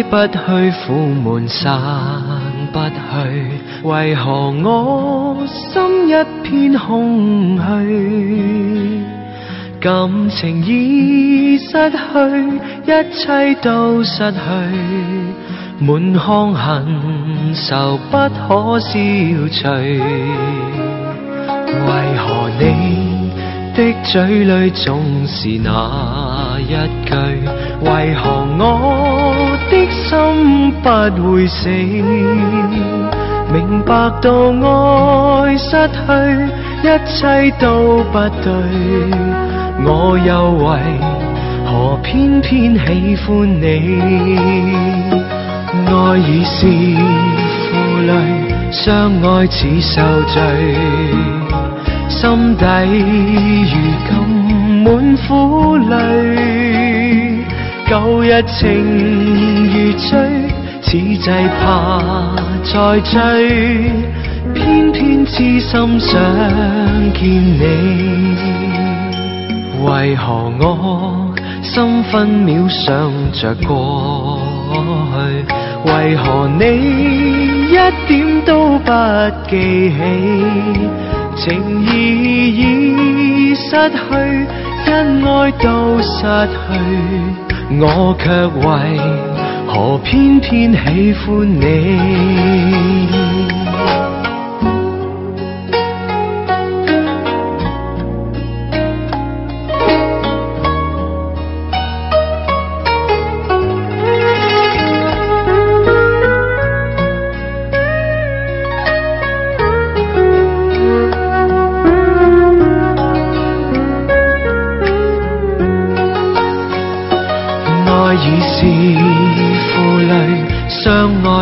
不去，苦悶散不去，為何我心一片空虛？感情已失去，一切都失去，滿腔恨愁不可消除。為何你的嘴裏總是那一句？為何我的心不會死？明白到愛失去，一切都不對，我又為何偏偏喜歡你？愛已是負累，相愛似受罪，心底如今滿苦淚，舊日情如醉，此際怕再追，偏偏痴心想見你。為何我心分秒想着過去？為何你一點都不記起？情義已失去，因愛都失去，我卻為何偏偏喜歡你？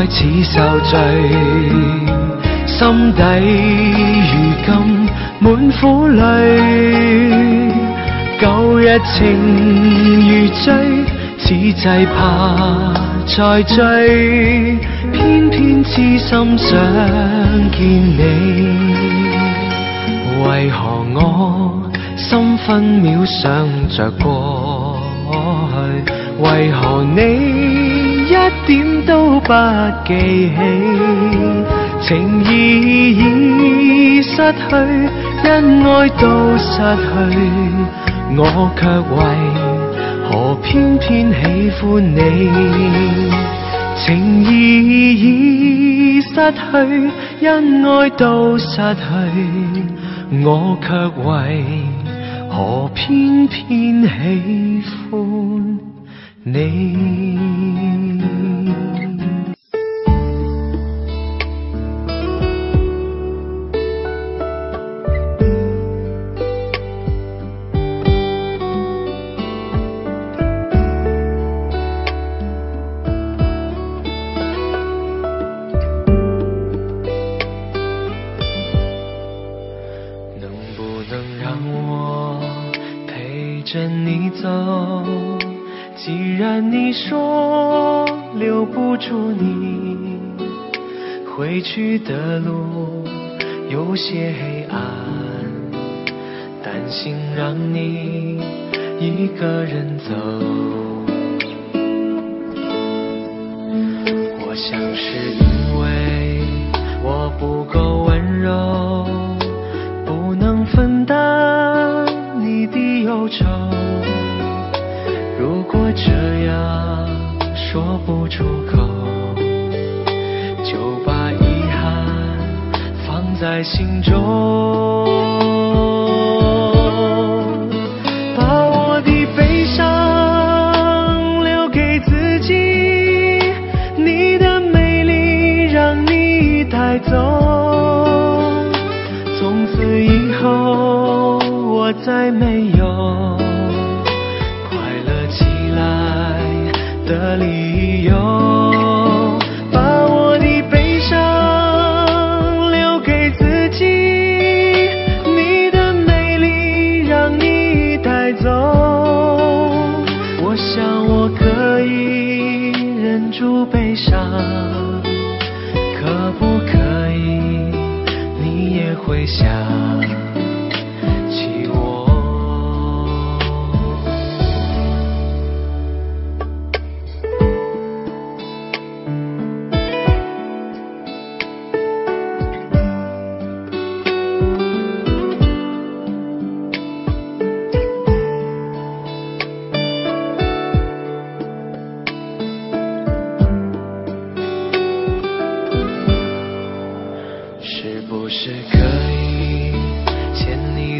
似受罪，心底如今滿苦淚，舊日情如醉，此際怕再追，偏偏痴心想見你。為何我心分秒想着過去？為何你一點都不記起？情義已失去，因愛都失去，我卻為何偏偏喜歡你？情義已失去，因愛都失去，我卻為何偏偏喜歡你？能不能讓我陪着你走？既然你說留不住你，回去的路有些黑暗，擔心讓你一個人走。我想是因為我不夠溫柔，不能分擔你的憂愁。如果這樣說不出口，就把遺憾放在心中，把我的悲傷留給自己，你的美麗讓你帶走，從此以後我再沒有的理由，把我的悲傷留給自己，你的美麗讓你帶走。我想我可以忍住悲傷，可不可以你也會想起我？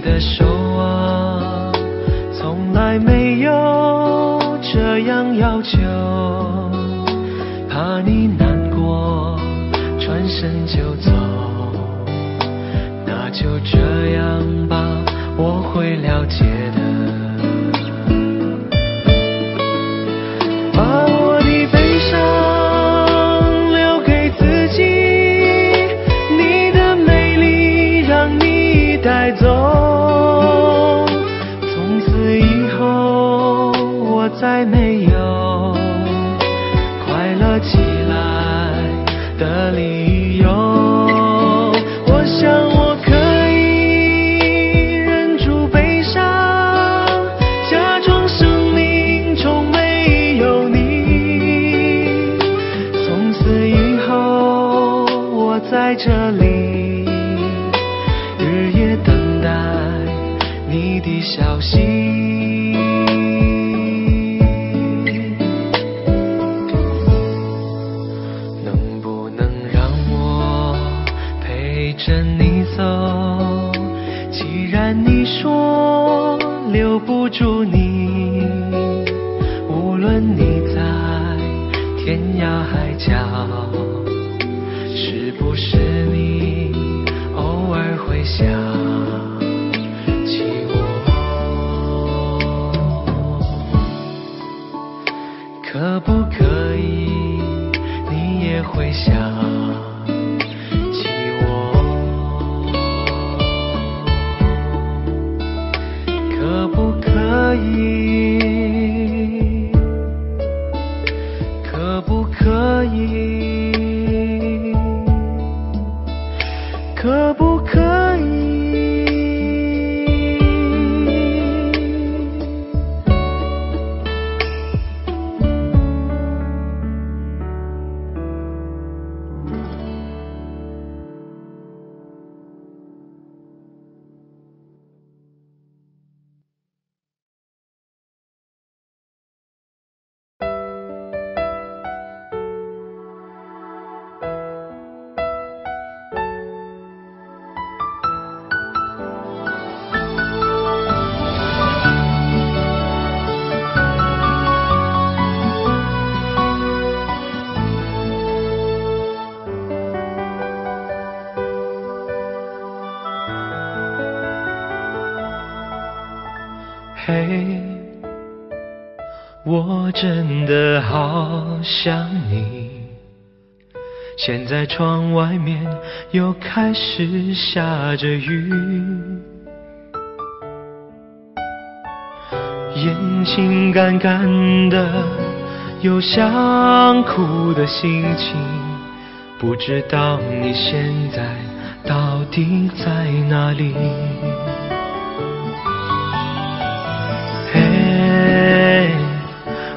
的手啊，从来没有这样要求，怕你难过转身就走，那就这样吧，我会了解的。把我的悲伤留给自己，你的美丽让你带走，从此以后我再没有快乐起来的理由。我想我可以忍住悲伤，假装生命中没有你，从此以后我在这里日夜等待你的消息。能不能让我陪着你走？既然你说留不住你，无论你在天涯海角，是不是你偶尔会想起我？可不可以你也会想起我？可不可以？可不可以？可不可以？嘿，我真的好想你。现在窗外面又开始下着雨，眼睛干干的，有想哭的心情。不知道你现在到底在哪里？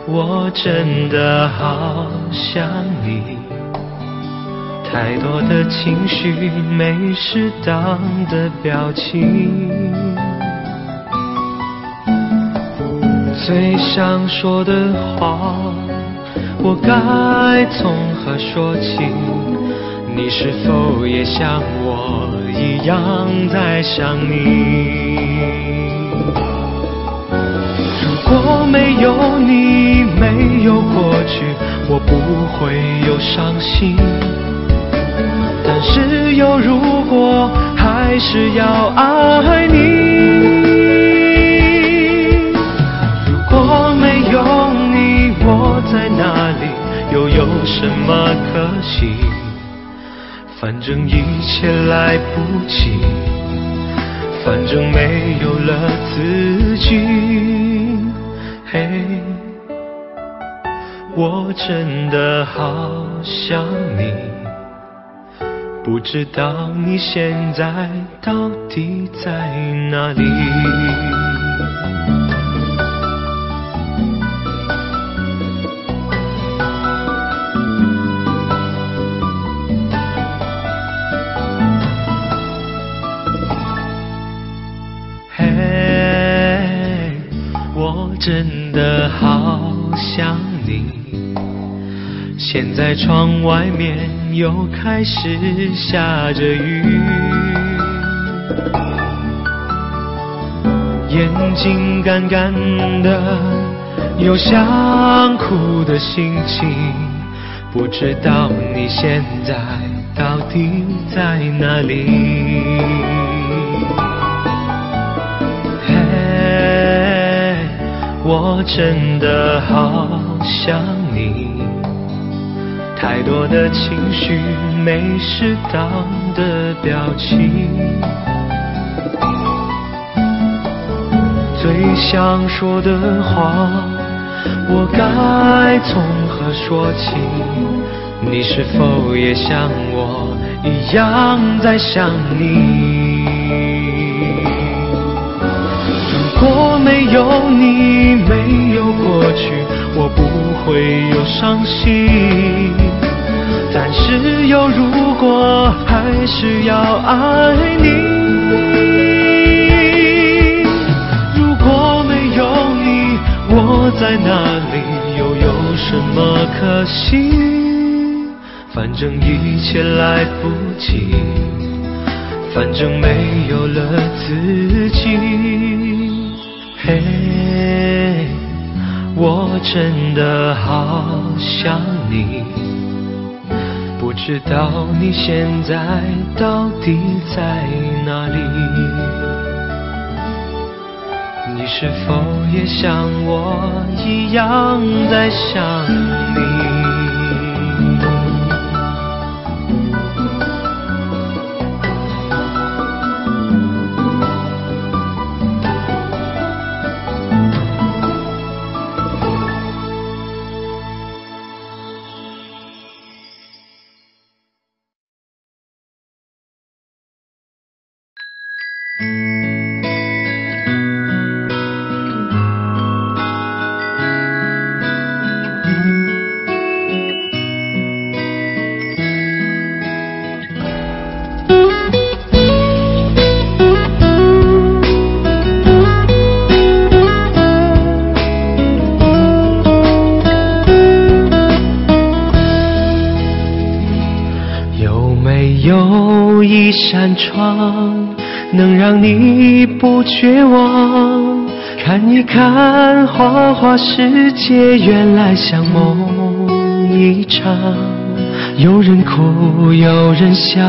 我真的好想你，太多的情绪没适当的表情，最想说的话我该从何说起？你是否也像我一样在想你？如果没有你，没有过去，我不会有伤心。但是有如果，还是要爱你。如果没有你，我在哪里，又有什么可惜？反正一切来不及，反正没有了自己。嘿，我真的好想你，不知道你现在到底在哪里？真的好想你，现在窗外面又开始下着雨，眼睛干干的，有想哭的心情，不知道你现在到底在哪里。嘿，我真的好想你，太多的情绪没适当的表情，最想说的话我该从何说起？你是否也像我一样在想你？如果没有你，没有过去，我不会有伤心。但是有如果，还是要爱你。如果没有你，我在哪里，又有什么可惜？反正一切来不及，反正没有了自己。嘿，我真的好想你，不知道你现在到底在哪里？你是否也像我一样在想你？有一扇窗能让你不绝望，看一看花花世界，原来像梦一场。有人哭，有人笑，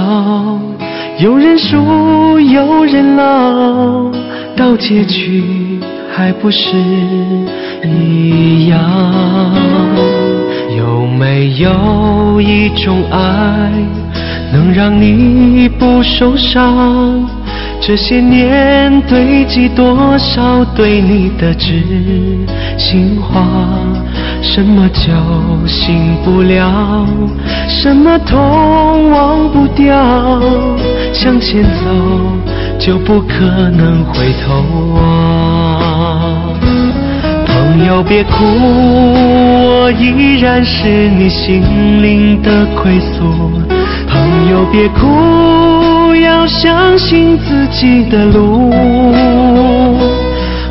有人输，有人老，到结局还不是一样。有没有一种爱能让你不受伤？这些年堆积多少对你的知心话？什么酒醒不了，什么痛忘不掉，向前走就不可能回头啊。朋友别哭，我依然是你心灵的归宿。朋友别哭，要相信自己的路。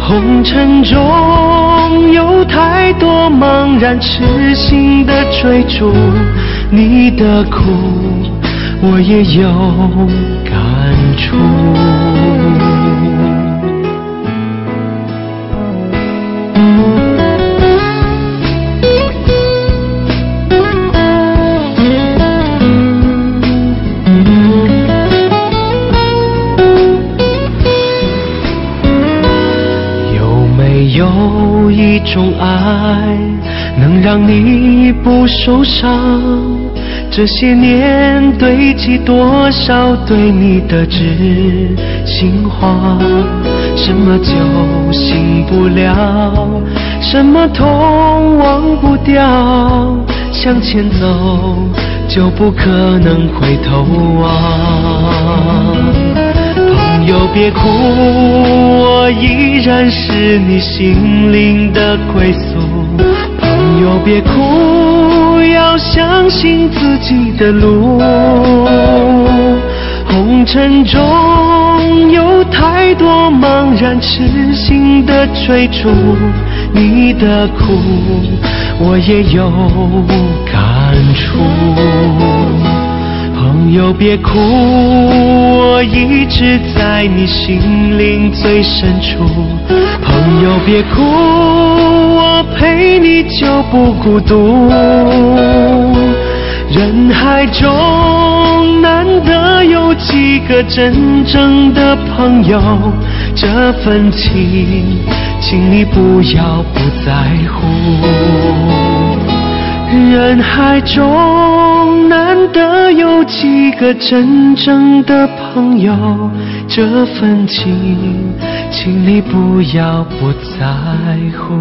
红尘中有太多茫然痴心的追逐，你的苦我也有感触。有一种爱能让你不受伤，这些年堆积多少对你的知心话？什么酒醒不了，什么痛忘不掉，向前走就不可能回头啊。朋友别哭，我依然是你心灵的归宿。朋友别哭，要相信自己的路。红尘中有太多茫然痴心的追逐，你的苦我也有感触。朋朋友别哭，我一直在你心灵最深处。朋友别哭，我陪你就不孤独。人海中难得有几个真正的朋友，这份情，请你不要不在乎。人海中难得有几个真正的朋友，这份情，请你不要不在乎。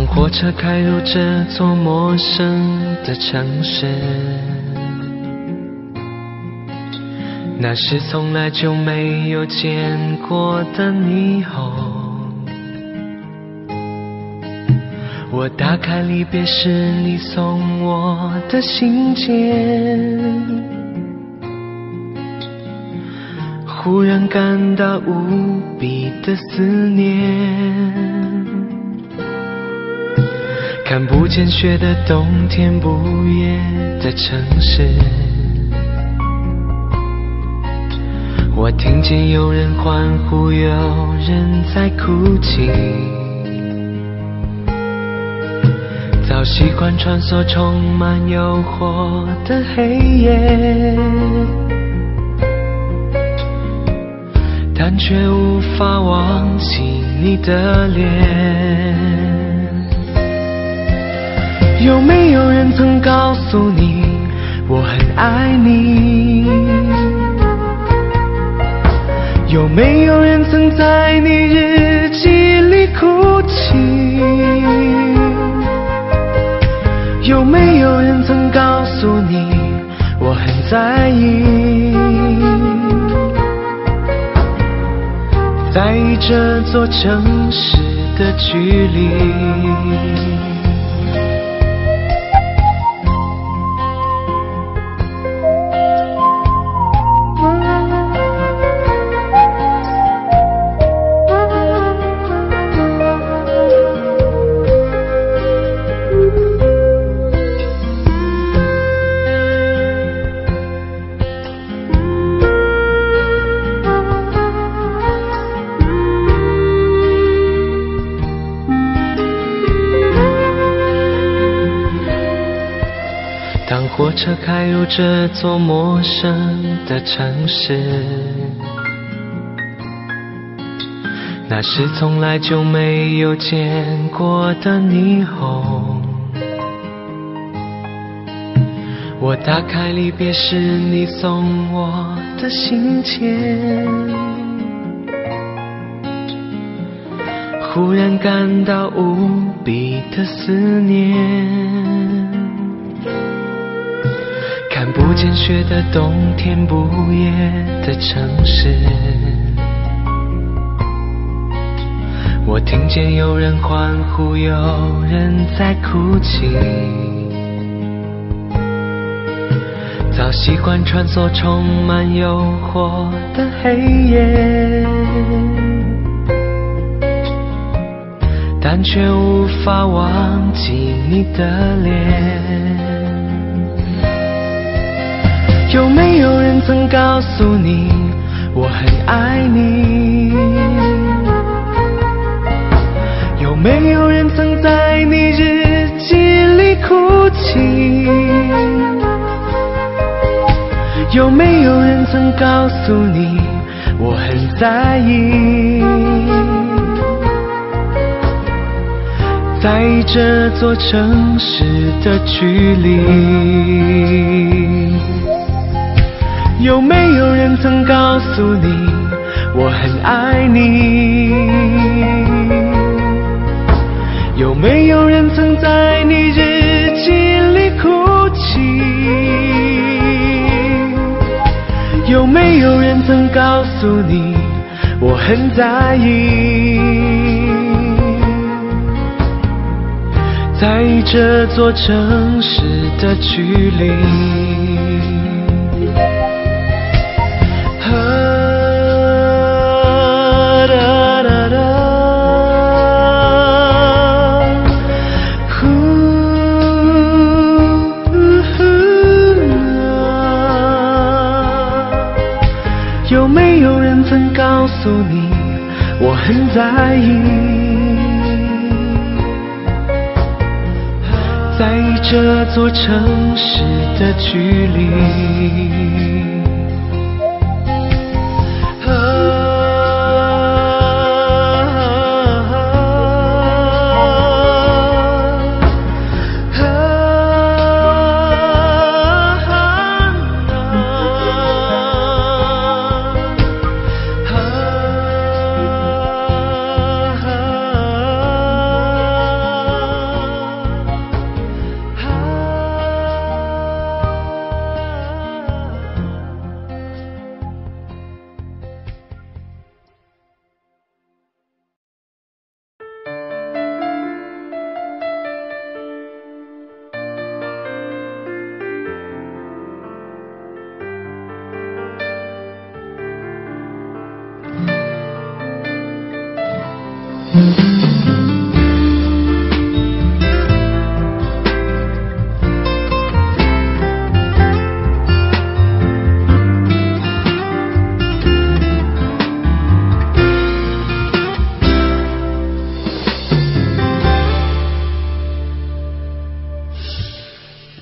火车开入这座陌生的城市，那是从来就没有见过的霓虹。我打开离别时你送我的信件，忽然感到无比的思念。看不见雪的冬天，不夜的城市，我听见有人欢呼，有人在哭泣。早习惯穿梭充满诱惑的黑夜，但却无法忘记你的脸。有没有人曾告诉你我很爱你？有没有人曾在你日记里哭泣？有没有人曾告诉你我很在意？在意这座城市的距离。当火车开入这座陌生的城市，那是从来就没有见过的霓虹。我打开离别时你送我的信件，忽然感到无比的思念。看不见雪的冬天，不夜的城市，我听见有人欢呼，有人在哭泣。早习惯穿梭充满诱惑的黑夜，但却无法忘记你的脸。有没有人曾告诉你我很爱你？有没有人曾在你日记里哭泣？有没有人曾告诉你我很在意？在这座城市的距离，有没有人曾告诉你我很爱你？有没有人曾在你日记里哭泣？有没有人曾告诉你我很在意？在这座城市的距离，有没有人曾告诉你我很在意？在这座城市的距离，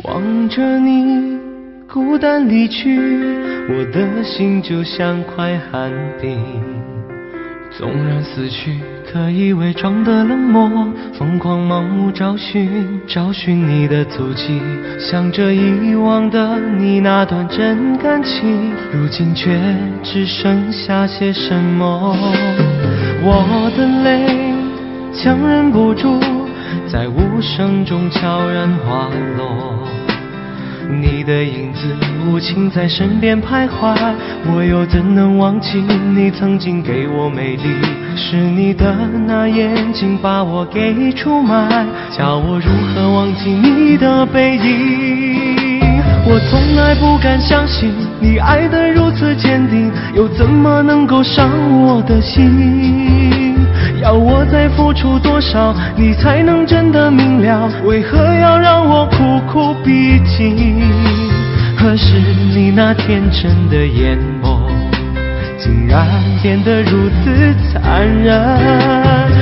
望着你孤单离去，我的心就像块寒冰。纵然死去，可以伪装的冷漠，疯狂盲目找寻你的足迹，想着遗忘的你那段真感情，如今却只剩下些什么？我的泪强忍不住，在无声中悄然滑落。你的影子无情在身边徘徊，我又怎能忘记你曾经给我美丽？是你的那眼睛把我给出卖，叫我如何忘记你的背影？我从来不敢相信你爱得如此坚定，又怎么能够伤我的心？要我再付出多少，你才能真的明了？为何要让我苦苦逼近？可是你那天真的眼眸，竟然变得如此残忍。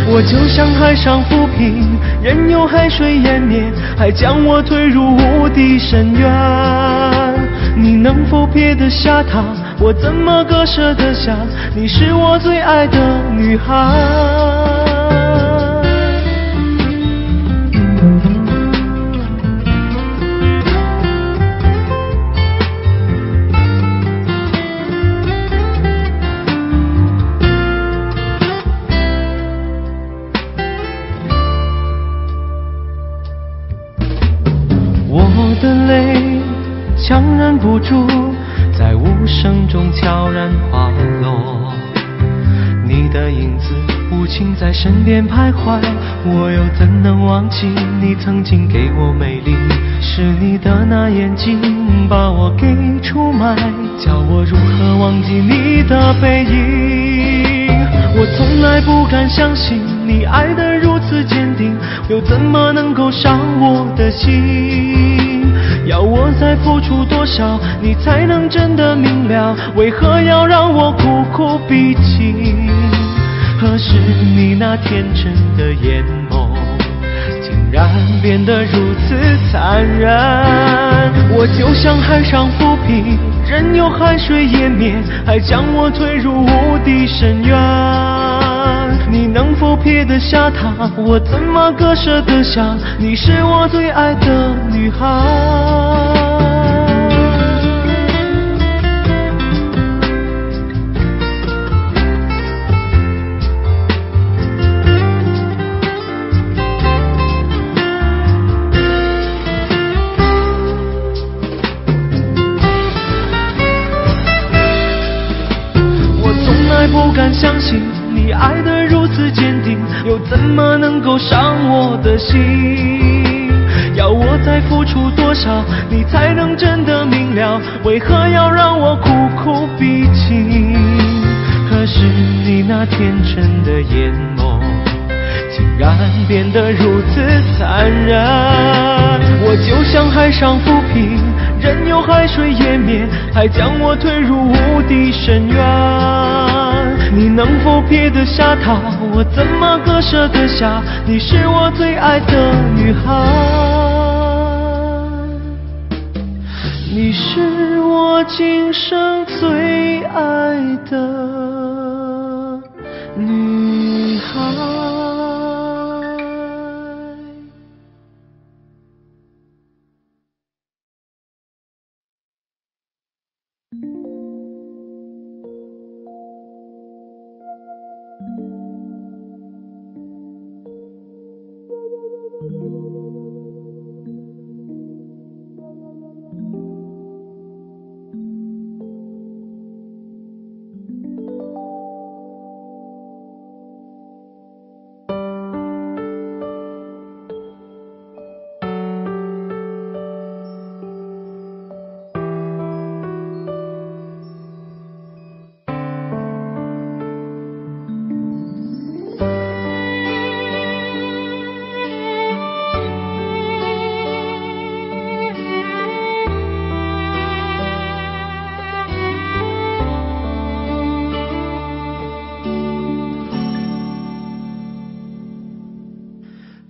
我就像海上浮萍，任由海水湮灭，还将我推入无底深渊。你能否撇得下他？我怎么割舍得下？你是我最爱的女孩。我的泪强忍不住，在无声中悄然滑落。你的影子无情在身边徘徊，我又怎能忘记你曾经给我美丽？是你的那眼睛把我给出卖，叫我如何忘记你的背影？我从来不敢相信你爱得如此坚定，又怎么能够伤我的心？要我再付出多少，你才能真的明了？为何要让我苦苦逼近？何时你那天真的眼眸，竟然变得如此残忍？我就像海上浮萍，任由海水湮灭，还将我推入无底深渊。你能否撇得下他？我怎么割舍得下？你是我最爱的女孩。不敢相信你爱得如此坚定，又怎么能够伤我的心？要我再付出多少，你才能真的明了？为何要让我苦苦逼近？可是你那天真的眼眸，竟然变得如此残忍。我就像海上浮萍，任由海水湮灭，还将我推入无底深渊。你能否撇得下他？我怎么割舍得下？你是我最爱的女孩，你是我今生最爱的女孩。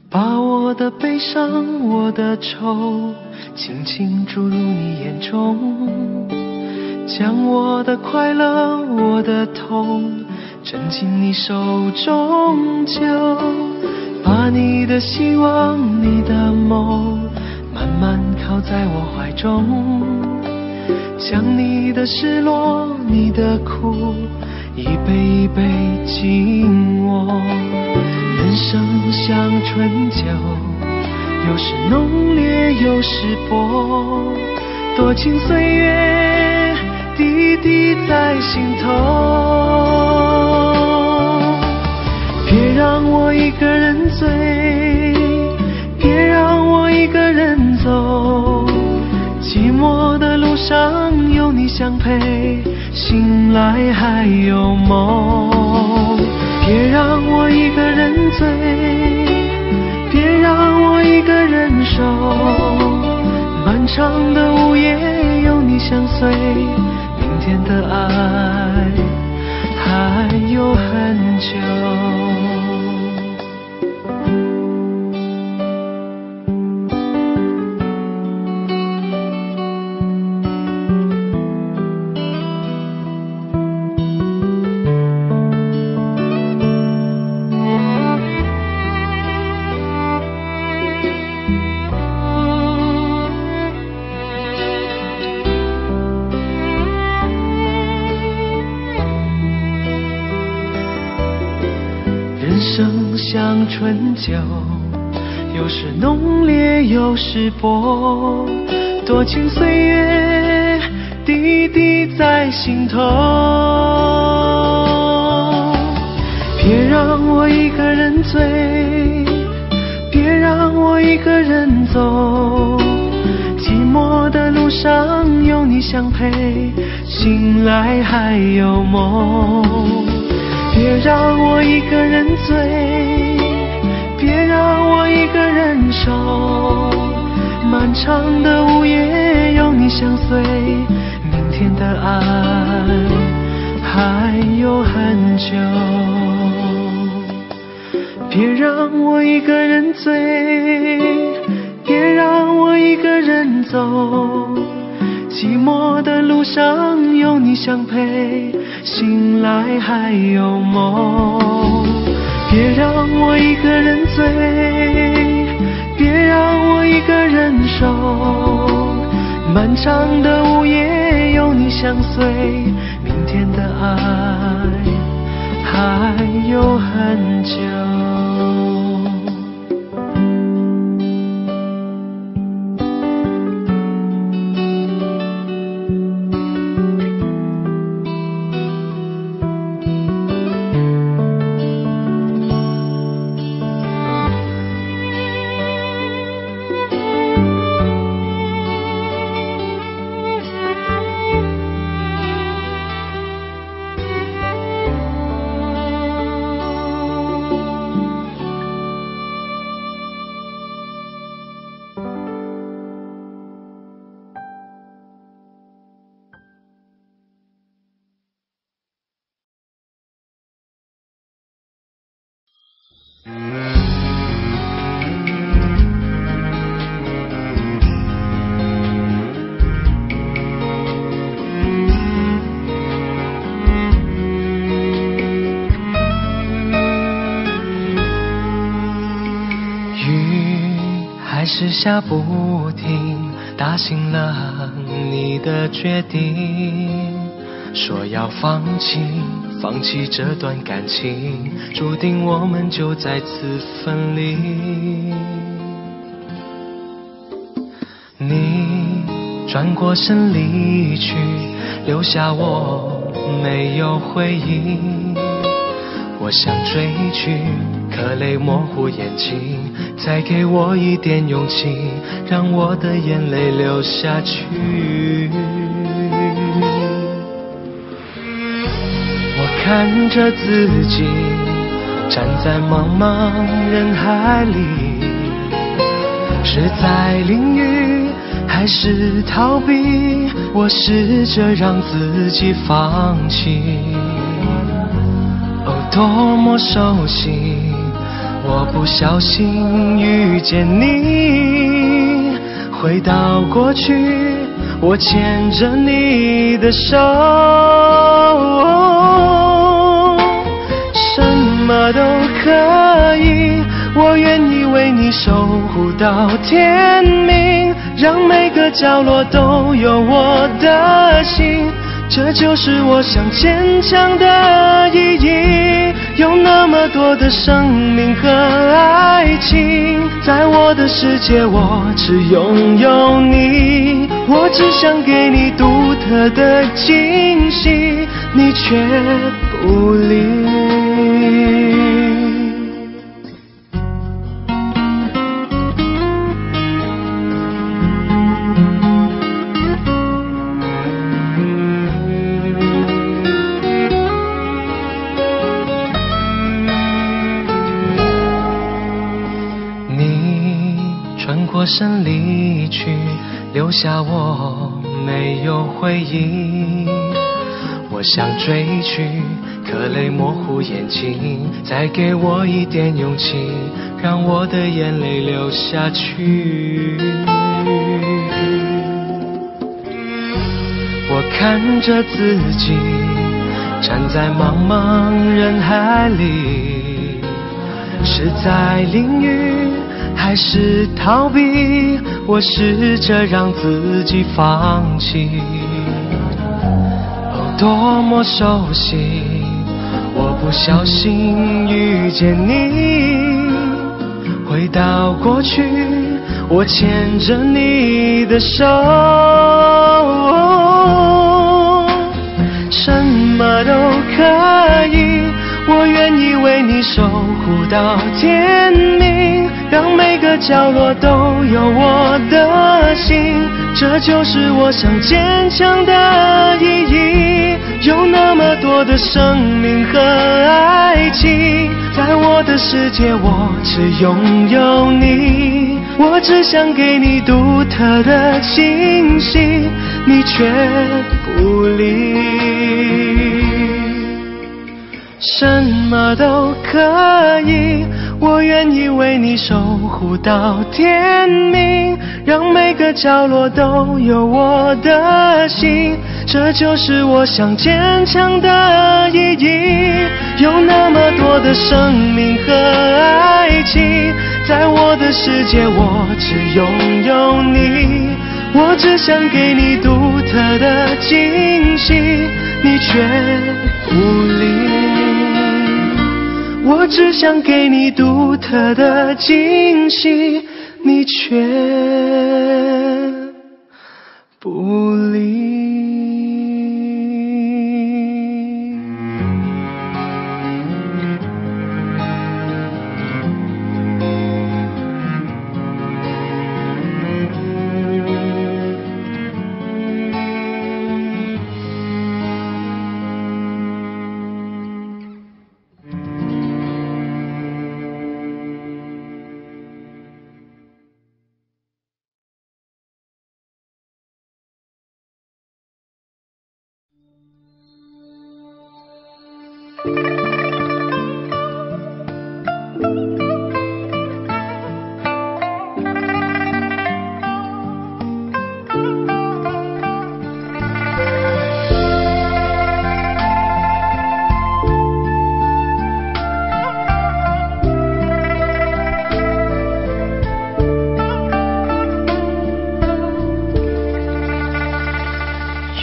把我的悲伤，我的愁，轻轻注入你眼中，将我的快乐，我的痛，沉进你手中就把你的希望，你的梦，慢慢靠在我怀中，将你的失落，你的苦，一杯一杯敬我。人生像春酒，有时浓烈有时薄，多情岁月滴滴在心头。别让我一个人醉，别让我一个人走，寂寞的路上有你相陪，醒来还有梦。别让我一个人醉，别让我一个人守，漫长的午夜有你相随，明天的爱还有很久。人生像春酒，有时浓烈有时薄，多情岁月滴滴在心头。别让我一个人醉，别让我一个人走，寂寞的路上有你相陪，醒来还有梦。别让我一个人醉，别让我一个人守，漫长的午夜有你相随，明天的爱还有很久。别让我一个人醉，别让我一个人走，寂寞的路上有你相陪，醒来还有梦。别让我一个人醉，别让我一个人守，漫长的午夜有你相随，明天的爱还有很久。还是下不停，打醒了你的决定，说要放弃这段感情，注定我们就在此分离。你转过身离去，留下我没有回应，我想追去，可泪模糊眼睛，再给我一点勇气，让我的眼泪流下去。我看着自己站在茫茫人海里，是在淋雨还是逃避？我试着让自己放弃。哦，多么熟悉，我不小心遇见你，回到过去，我牵着你的手，什么都可以，我愿意为你守护到天明，让每个角落都有我的心，这就是我想坚强的意义。有那么多的生命和爱情，在我的世界我只拥有你，我只想给你独特的惊喜，你却不理。身离去，留下我没有回应，我想追去，可泪模糊眼睛，再给我一点勇气，让我的眼泪流下去。我看着自己站在茫茫人海里，是在淋雨还是逃避？我试着让自己放弃。哦，多么熟悉，我不小心遇见你，回到过去，我牵着你的手，什么都可以，我愿意为你守护到天明，让每个角落都有我的心，这就是我想坚强的意义。有那么多的生命和爱情，在我的世界我只拥有你，我只想给你独特的惊喜，你却不理。什么都可以，我愿意为你守护到天明，让每个角落都有我的心，这就是我想坚强的意义。有那么多的生命和爱情，在我的世界我只拥有你，我只想给你独特的惊喜，你却不理。我只想给你独特的惊喜，你却不理。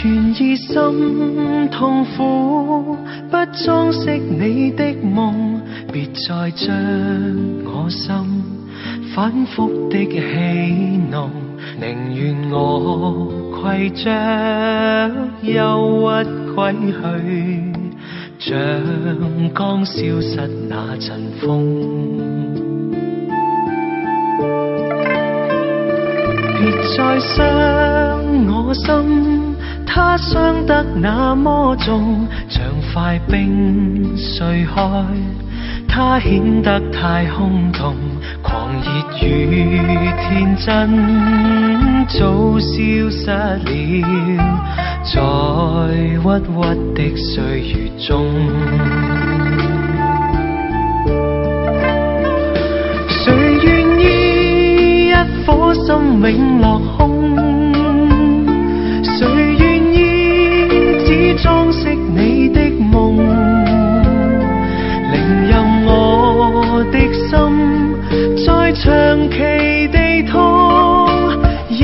願意心痛苦，不裝飾你的夢，別再將我心反覆的戲弄，寧願我攜着憂鬱歸去，像剛消失那陣風。別再傷我心，它傷得那麼重，像塊冰碎開，它顯得太空洞，狂熱與天真早消失了，在鬱鬱的歲月中。誰願意一顆心永落空？誰願意只裝飾你的夢？寧任我的心再長期地痛，亦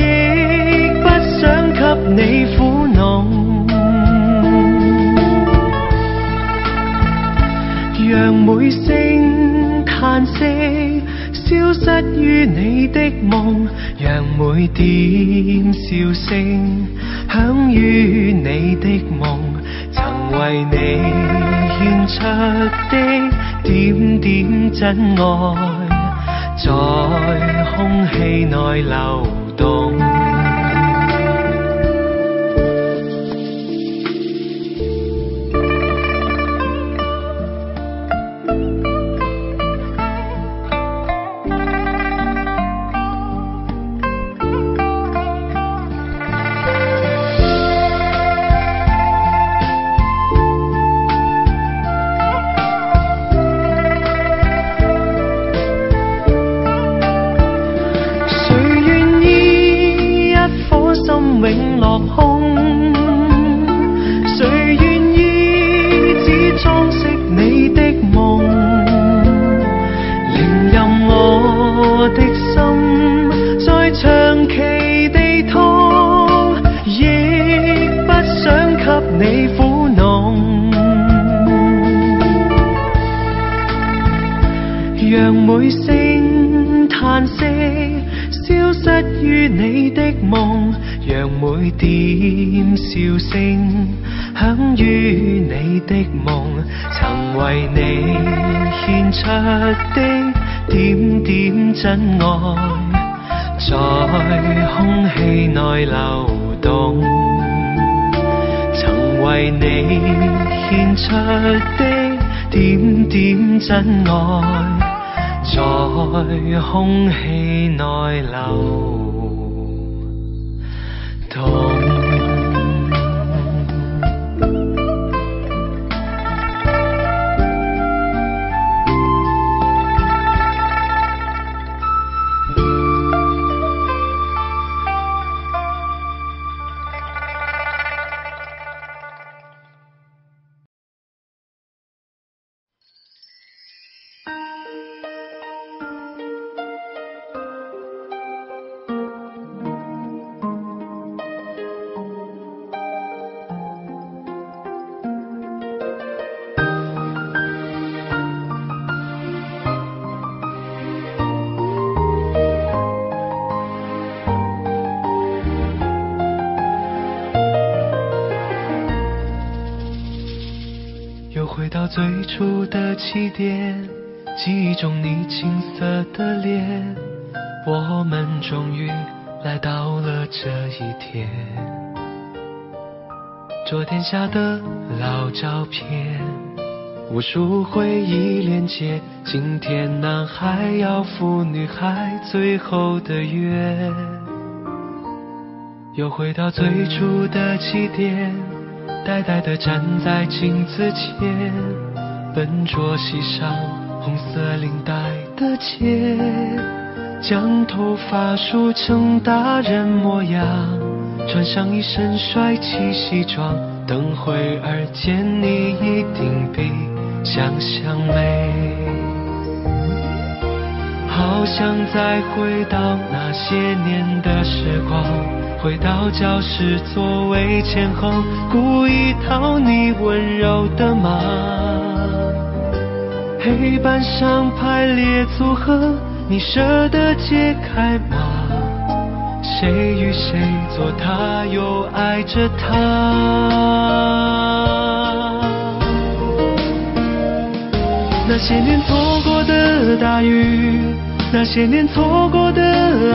不想給你苦惱。讓每聲嘆息消失於你的夢，讓每點笑聲響於你的夢，曾為你獻出的點點真愛，在空氣內流動。永落空，誰願意只裝飾你的夢？寧任我的心再長期地痛，亦不想給你苦惱。讓每聲嘆息消失於你的夢，讓每點笑聲響於你的夢，曾為你獻出的點點真愛，在空氣內流動。曾為你獻出的點點真愛，在空氣內流動。回到最初的起点，记忆中你青涩的脸，我们终于来到了这一天。桌垫下的老照片，无数回忆连接，今天男孩要赴女孩最后的约。又回到最初的起点，呆呆地站在镜子前，笨拙系上红色领带的结，将头发梳成大人模样，穿上一身帅气西装，等会儿见你一定比想象美。好想再回到那些年的时光，回到教室座位前后，故意讨你温柔的骂。黑板上排列组合，你舍得解开吗？谁与谁做他又爱着他？那些年错过的大雨，那些年错过的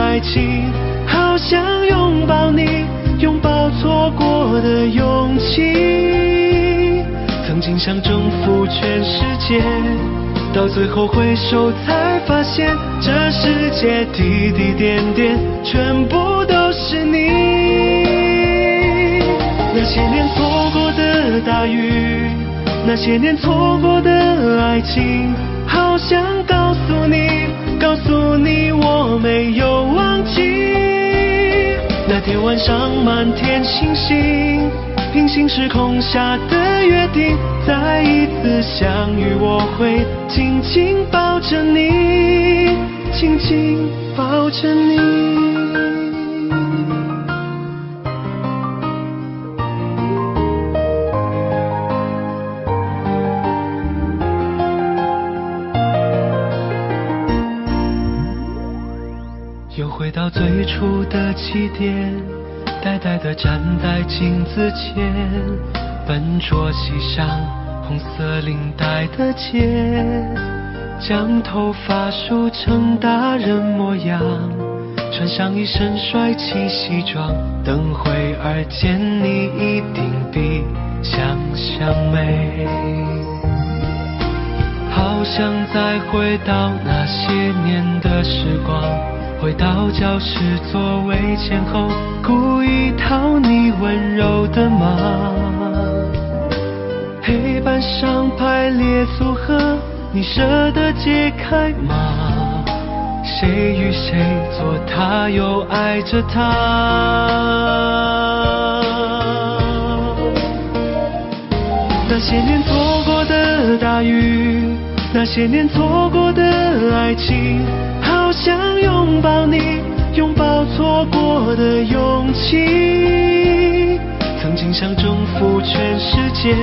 爱情，好想拥抱你，拥抱错过的勇气。曾经想征服全世界，到最后回首才发现，这世界滴滴点点全部都是你。那些年错过的大雨，那些年错过的爱情，好想告诉你，告诉你我没有忘记。那天晚上满天星星，平行时空下的约定，再一次相遇我会紧紧抱着你，紧紧抱着你。又回到最初的起点，呆呆地站在镜子前，笨拙系上红色领带的结，将头发梳成大人模样，穿上一身帅气西装，等会儿见你一定比想象美。好想再回到那些年的时光，回到教室座位前后，故意讨你温柔的骂。黑板上排列组合，你舍得解开吗？谁与谁做他又爱着他？那些年错过的大雨，那些年错过的爱情，好想拥抱你，拥抱错过的勇气。曾经想征服全世界，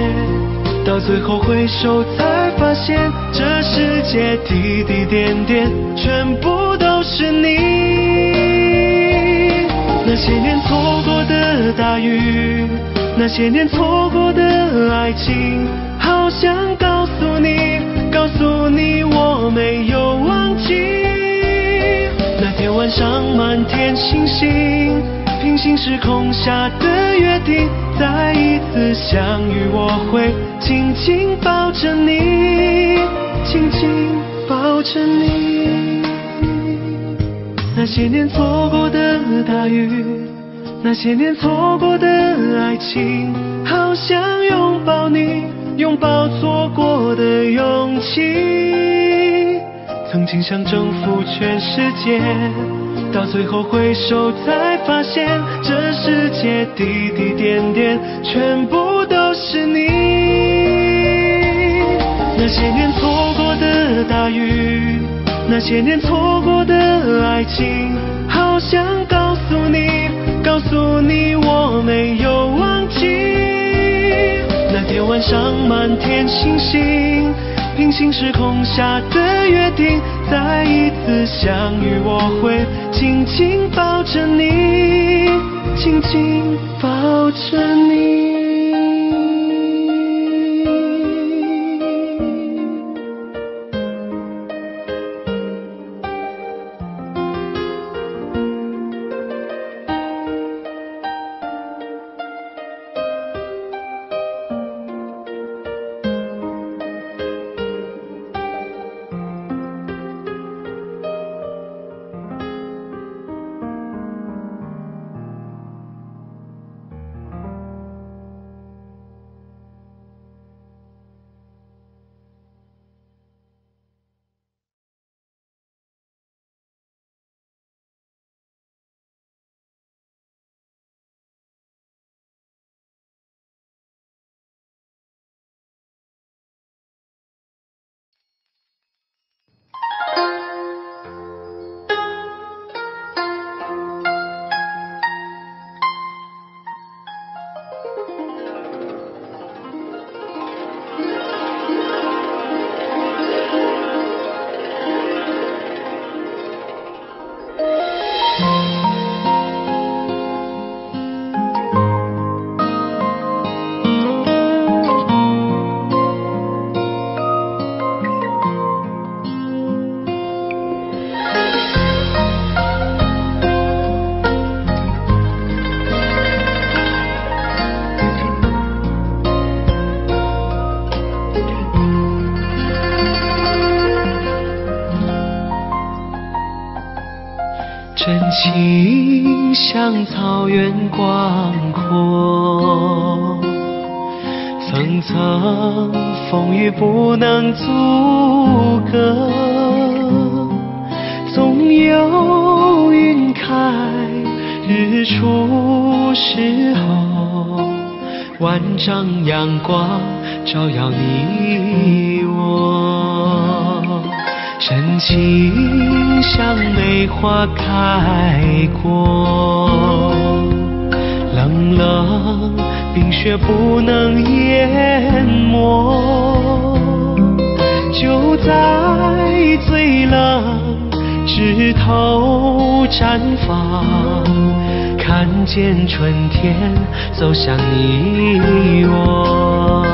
到最后回首才发现，这世界滴滴点点全部都是你。那些年错过的大雨，那些年错过的爱情，好想告诉你，告诉你我没有忘记。那天晚上满天星星，平行时空下的约定，再一次相遇我会紧紧抱着你，紧紧抱着你。那些年错过的大雨，那些年错过的爱情，好想拥抱你，拥抱错过的勇气。曾经想征服全世界，到最后回首才发现，这世界滴滴点点全部都是你。那些年错过的大雨，那些年错过的爱情，好想告诉你，告诉你我没有忘记。那天晚上满天星星，平行时空下的约定，再一次相遇我会紧紧抱着你，紧紧抱着你。真情像草原广阔，层层风雨不能阻隔，总有云开日出时候，万丈阳光照耀你我。真情像梅花开过，冷冷冰雪不能淹没，就在最冷枝头绽放，看见春天走向你我。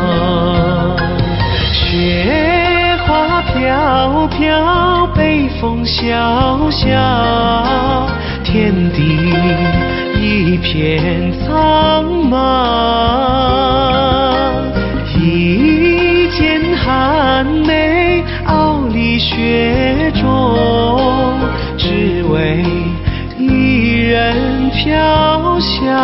雪花飘飘，北风萧萧，天地一片苍茫。一剪寒梅，傲立雪中，只为一人飘香。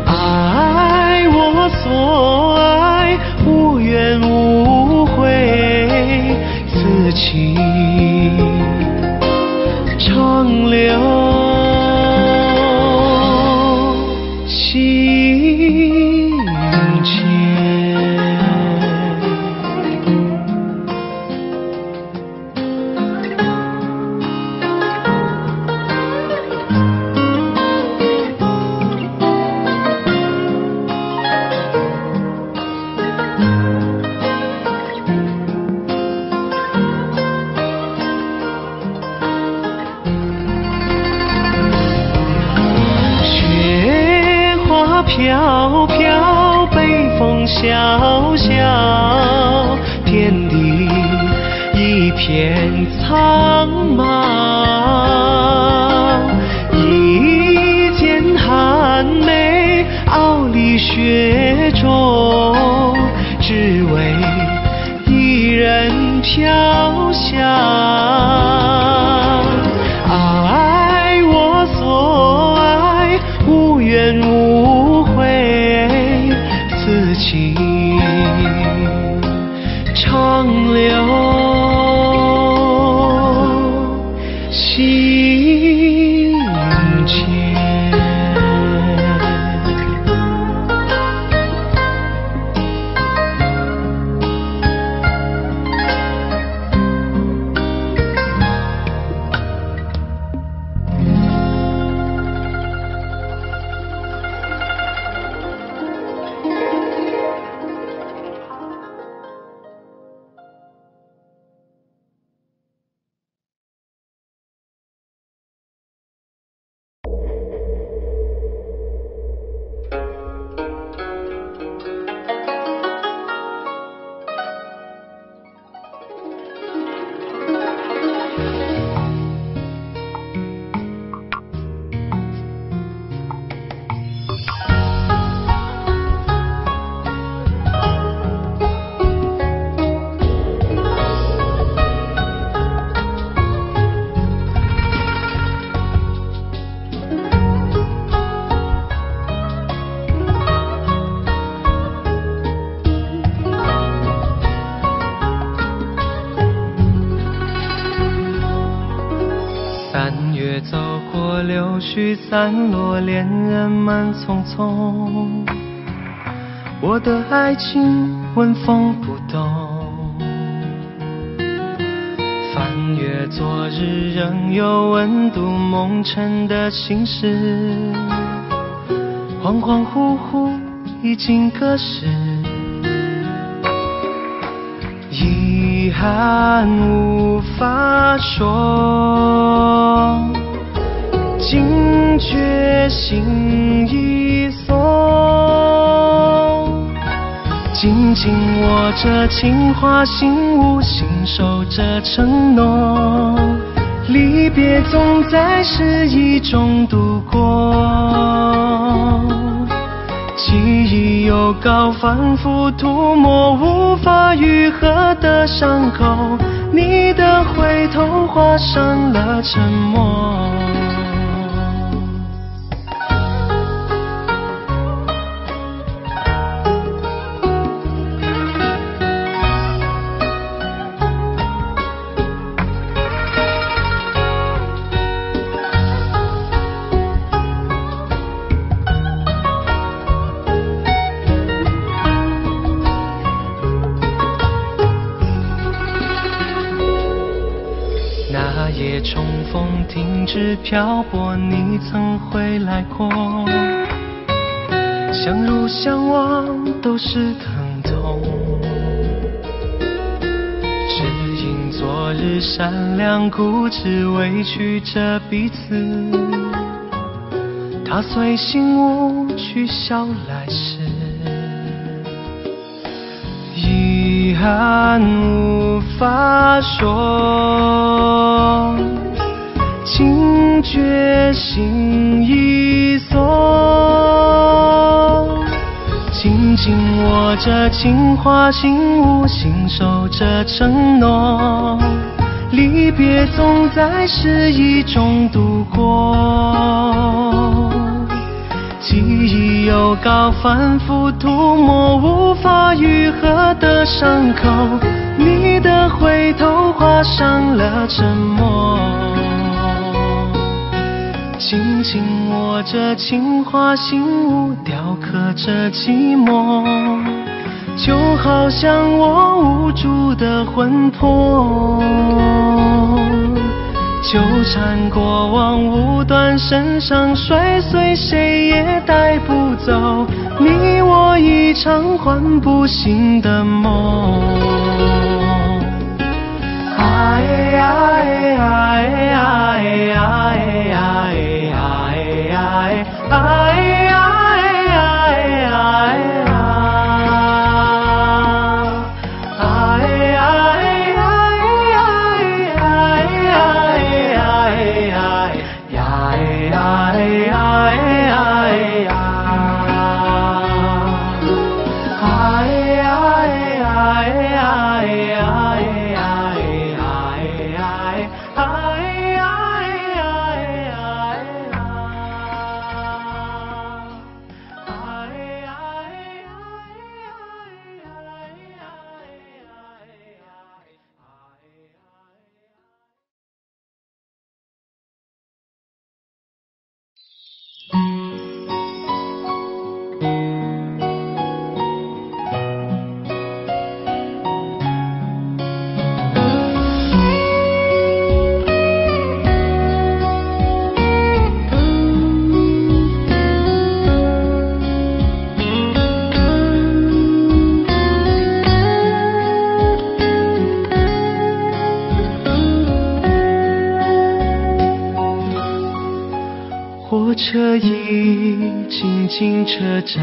爱我所爱，无怨无悔，此情长留心间。飘飘，北风萧萧，天地一片苍茫。一剪寒梅，傲立雪中，只为一人想，爱我所爱，无怨无悔，此情长留心间。3月走过柳絮散落，恋人们匆匆，我的爱情纹风不动。翻阅昨日仍有温度，梦尘的心事，恍恍惚惚已经隔世。遗憾无法说，惊觉心已松，紧紧握着情话心无，信守着承诺，离别总在失意中度过，记忆又高反复涂抹，无法愈合的伤口，你的回头划上了沉默。那夜重逢停止漂泊，你曾回来过，相濡相忘都是疼痛，只因昨日善良固执，委屈着彼此，他随心舞去笑来时，遗憾无法说，惊觉心已松，紧紧握着情话心无，信守着承诺，离别总在失意中度过，记忆又高反复涂抹，无法愈合的伤口，你的回头划上了沉默，紧紧握着情话心无，雕刻着寂寞，就好像我无助的魂魄，纠缠过往无端身上摔碎，谁也带不走你我一场唤不醒的梦。哎呀哎呀哎呀哎呀哎呀哎呀车已经进车站，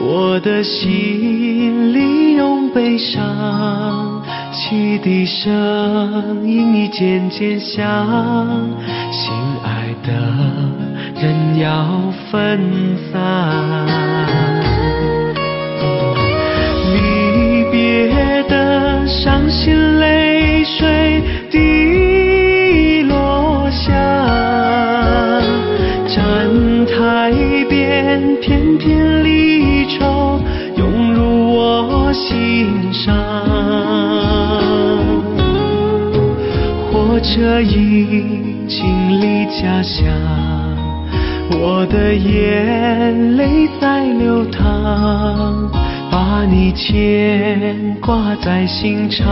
我的心里涌悲伤，汽笛声音已渐渐响，心爱的人要分散，离别的伤心泪水滴落下，站台边片片离愁涌入我心上，火车已经离家乡，我的眼泪在流淌，把你牵挂在心上，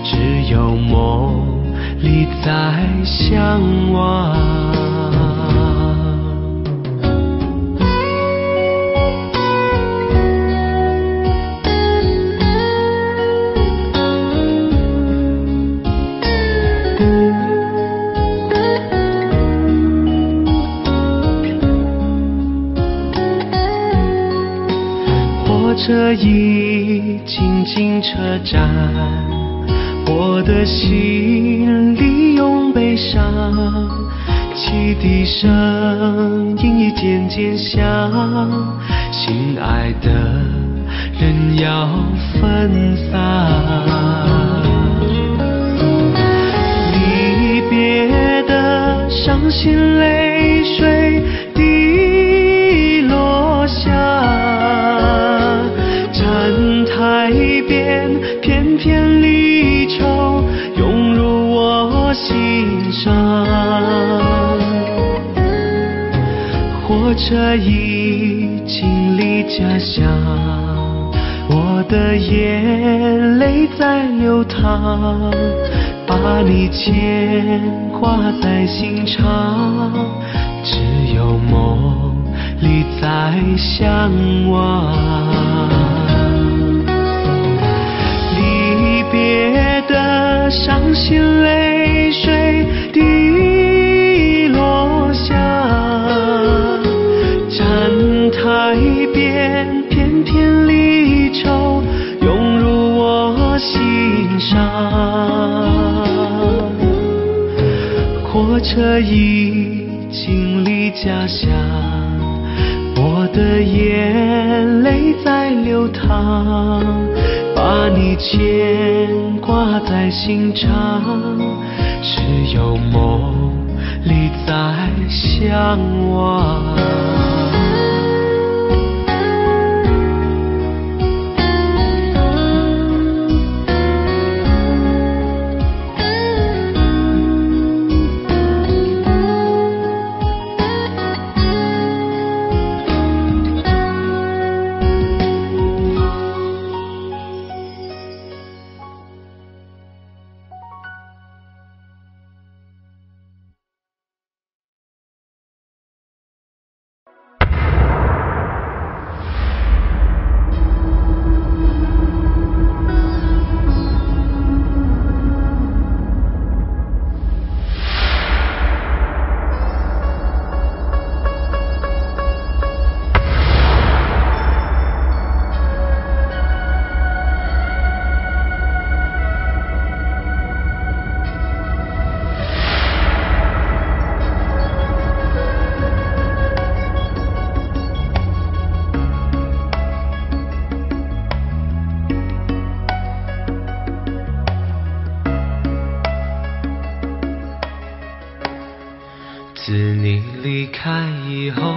只有梦里在相望。火车已经进车站，我的心里涌悲伤，汽笛声音已渐渐响，心爱的人要分散，离别的伤心泪水滴落下，站台边片片离愁涌入我心上，火车已经离家乡，我的眼泪在流淌，把你牵挂在心上，只有梦里在相望，离别的伤心泪水滴落下，站台边片片离愁涌入我心上，火车已经离家乡，我的眼泪在流淌，把你牵挂在心上，只有梦里在相望。自你离开以后，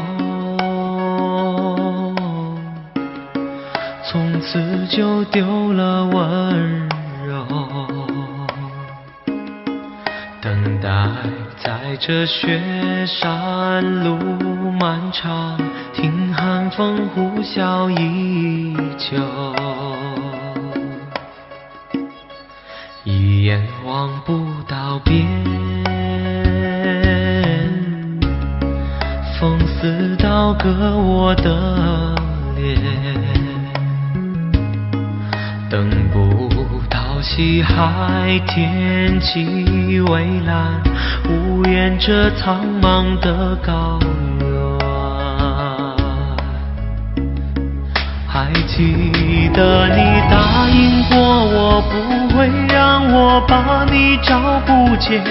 从此就丢了温柔，等待在这雪山路漫长，听寒风呼啸依旧，一眼望不到边，风似刀割我的脸，等不到西海天际蔚蓝，无言这苍茫的高原。还记得你答应过我，不会让我把你找不见。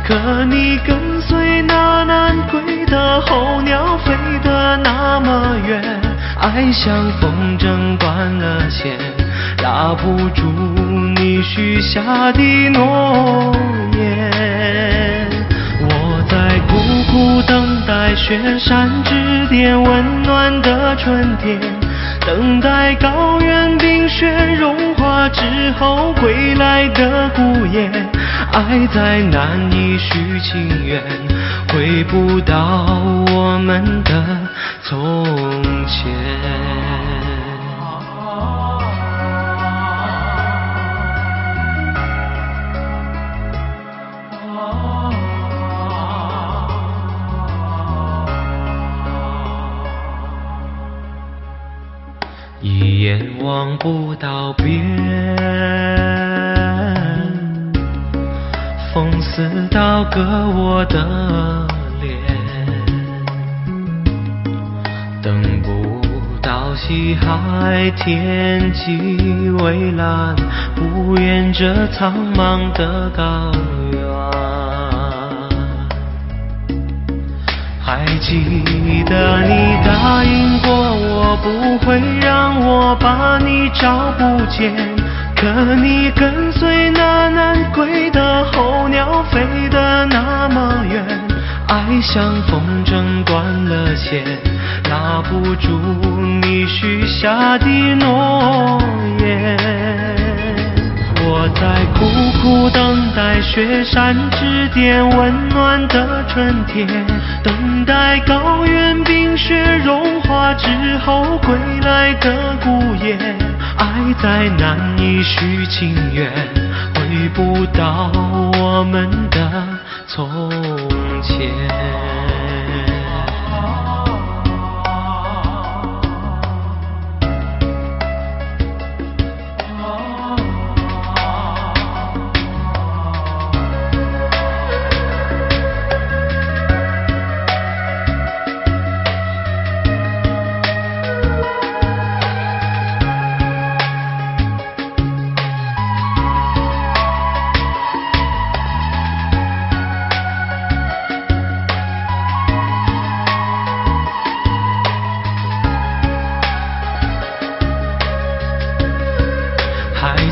可你跟随那南归的候鸟飞得那么远，爱像风筝断了线，拉不住你许下的诺言。我在苦苦等待雪山之巅温暖的春天，等待高原冰雪融化之后归来的孤雁。爱再难以续情缘，回不到我们的从前。一眼望不到边，风似刀割我的脸，等不到西海天际蔚蓝，不言这苍茫的高原。还记得你答应过我，不会让我把你找不见。可你跟随那南归的候鸟飞得那么远，爱像风筝断了线，拉不住你许下的诺言。我在苦苦等待雪山之巅温暖的春天，等待高原冰雪融化之后归来的孤雁。爱再难以续情缘，回不到我们的从前。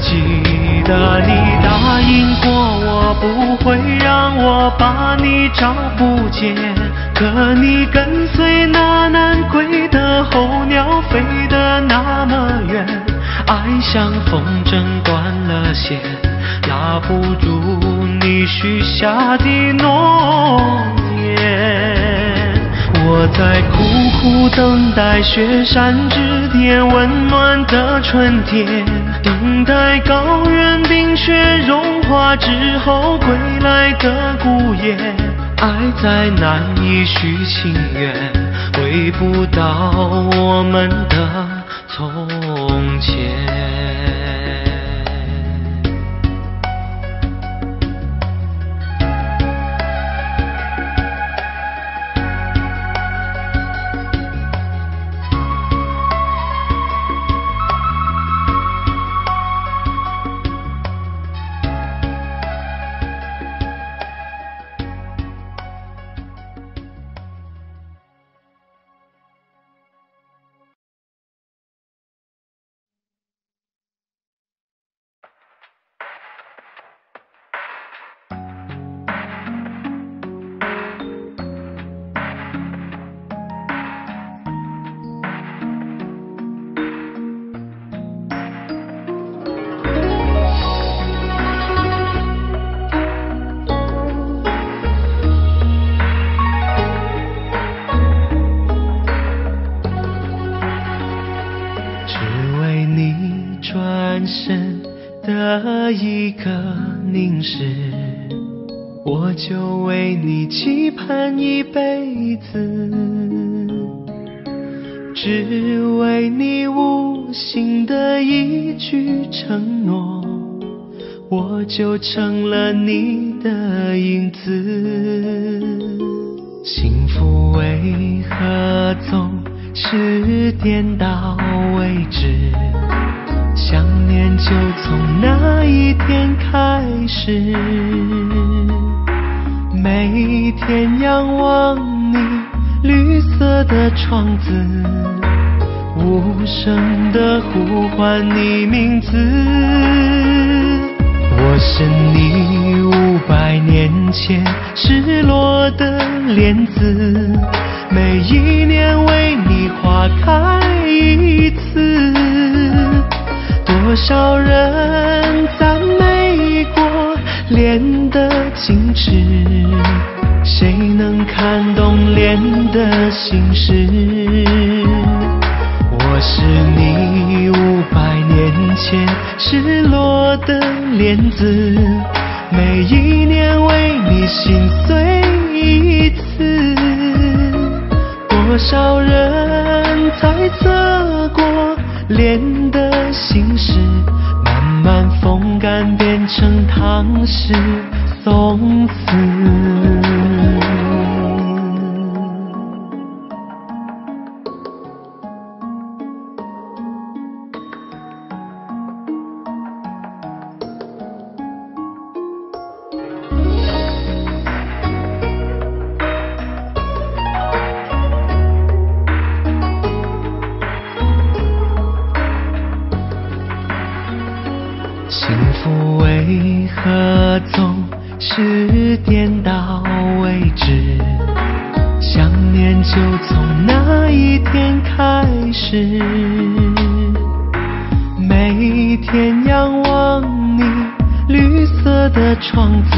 记得你答应过我，不会让我把你找不见。可你跟随那南归的候鸟飞得那么远，爱像风筝断了线，拉不住你许下的诺言。我在苦苦等待雪山之巅温暖的春天，等待高原冰雪融化之后归来的孤雁。爱再难以续情缘，回不到我们的从前。转身的一个凝视，我就为你期盼一辈子，只为你无心的一句承诺，我就成了你的影子。幸福为何总是颠倒为止？想念就从那一天开始，每天仰望你绿色的窗子，无声地呼唤你名字。我是你500年前失落的莲子，每一年为你花开一次。多少人赞美过莲的矜持，谁能看懂莲的心事？我是你500年前失落的莲子，每一年为你心碎一次。多少人猜测过莲的心事，慢慢风干变成唐诗宋词。幸福为何总是颠倒为止？想念就从那一天开始，每天仰望你绿色的窗子，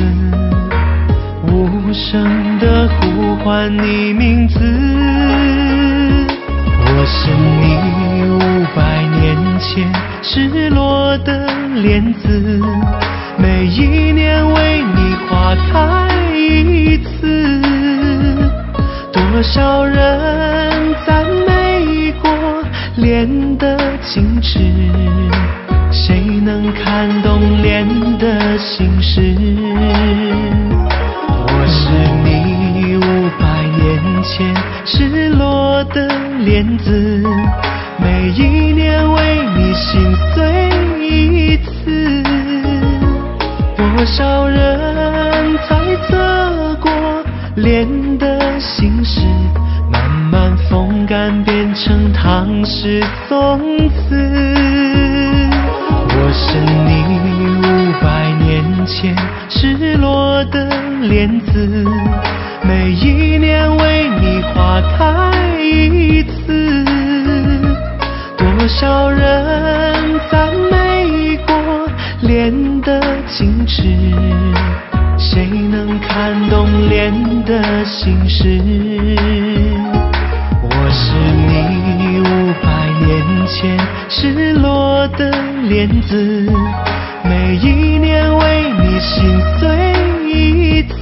无声地呼唤你名字。我是你500年前失落的莲子，每一年为你花开一次。多少人赞美过莲的矜持，谁能看懂莲的心事？我是你500年前失落的莲子，每一年为你心碎一次。多少人猜测过莲的心事，慢慢风干变成唐诗宋词。我是你500年前失落的莲子，每一年为你花开一次。多少人赞美过莲的矜持，谁能看懂莲的心事？我是你500年前失落的莲子，每一年为你心碎一次。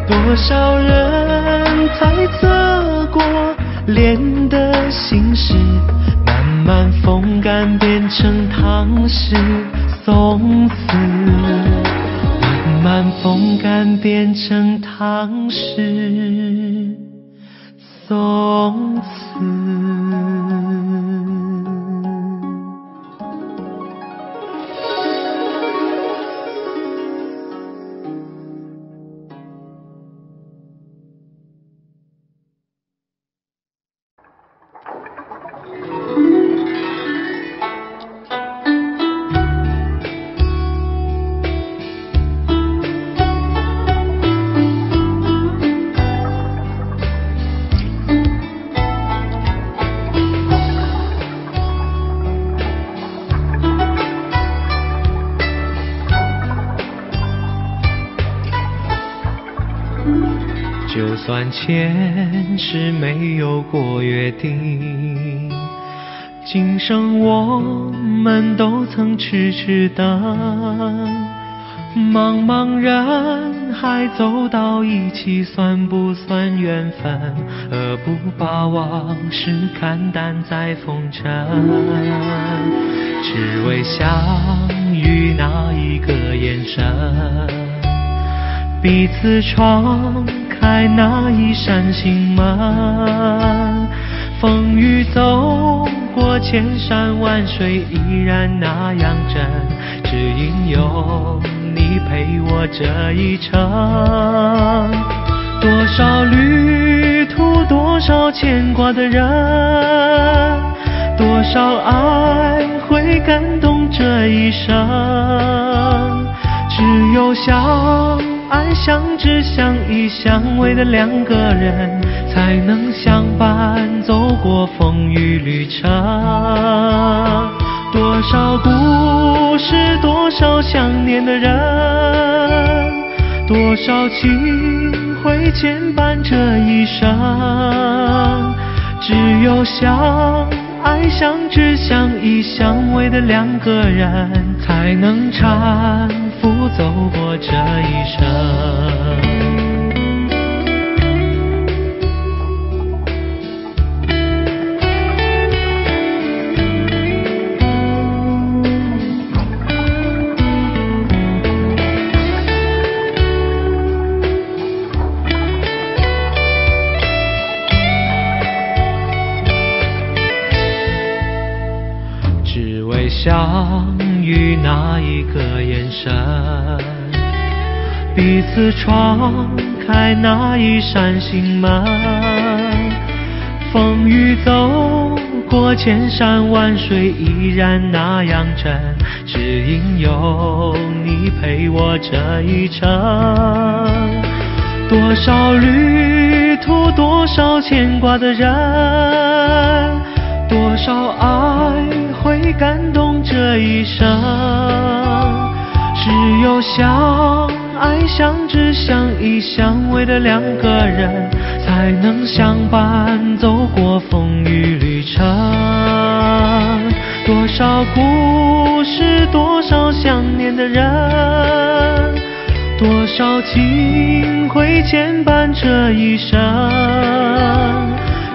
多少人猜测过莲的心事，慢慢风干变成唐诗宋词，慢慢风干变成唐诗宋词。就算前世没有过约定，今生我们都曾痴痴等。茫茫人海走到一起，算不算缘分？何不把往事看淡在风尘？只为相遇那一个眼神，彼此闯开那一扇心门，风雨走过千山万水依然那样真，只因有你陪我这一程。多少旅途，多少牵挂的人，多少爱会感动这一生。只有相爱相知相依相偎的两个人，才能相伴走过风雨旅程。多少故事，多少想念的人，多少情会牵绊这一生。只有相爱相知相依相偎的两个人，才能搀扶走过这一生。相遇那一个眼神，彼此闯开那一扇心门，风雨走过千山万水依然那样真，只因有你陪我这一程。多少旅途，多少牵挂的人，多少爱会感动这一生。只有相爱相知相依相偎的两个人，才能相伴走过风雨旅程。多少故事，多少想念的人，多少情会牵绊这一生。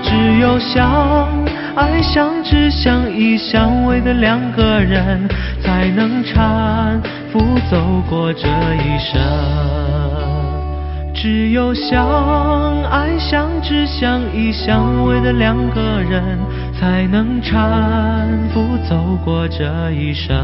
只有相爱相知相依相偎的两个人，才能搀扶走过这一生。只有相爱相知相依相偎的两个人，才能搀扶走过这一生。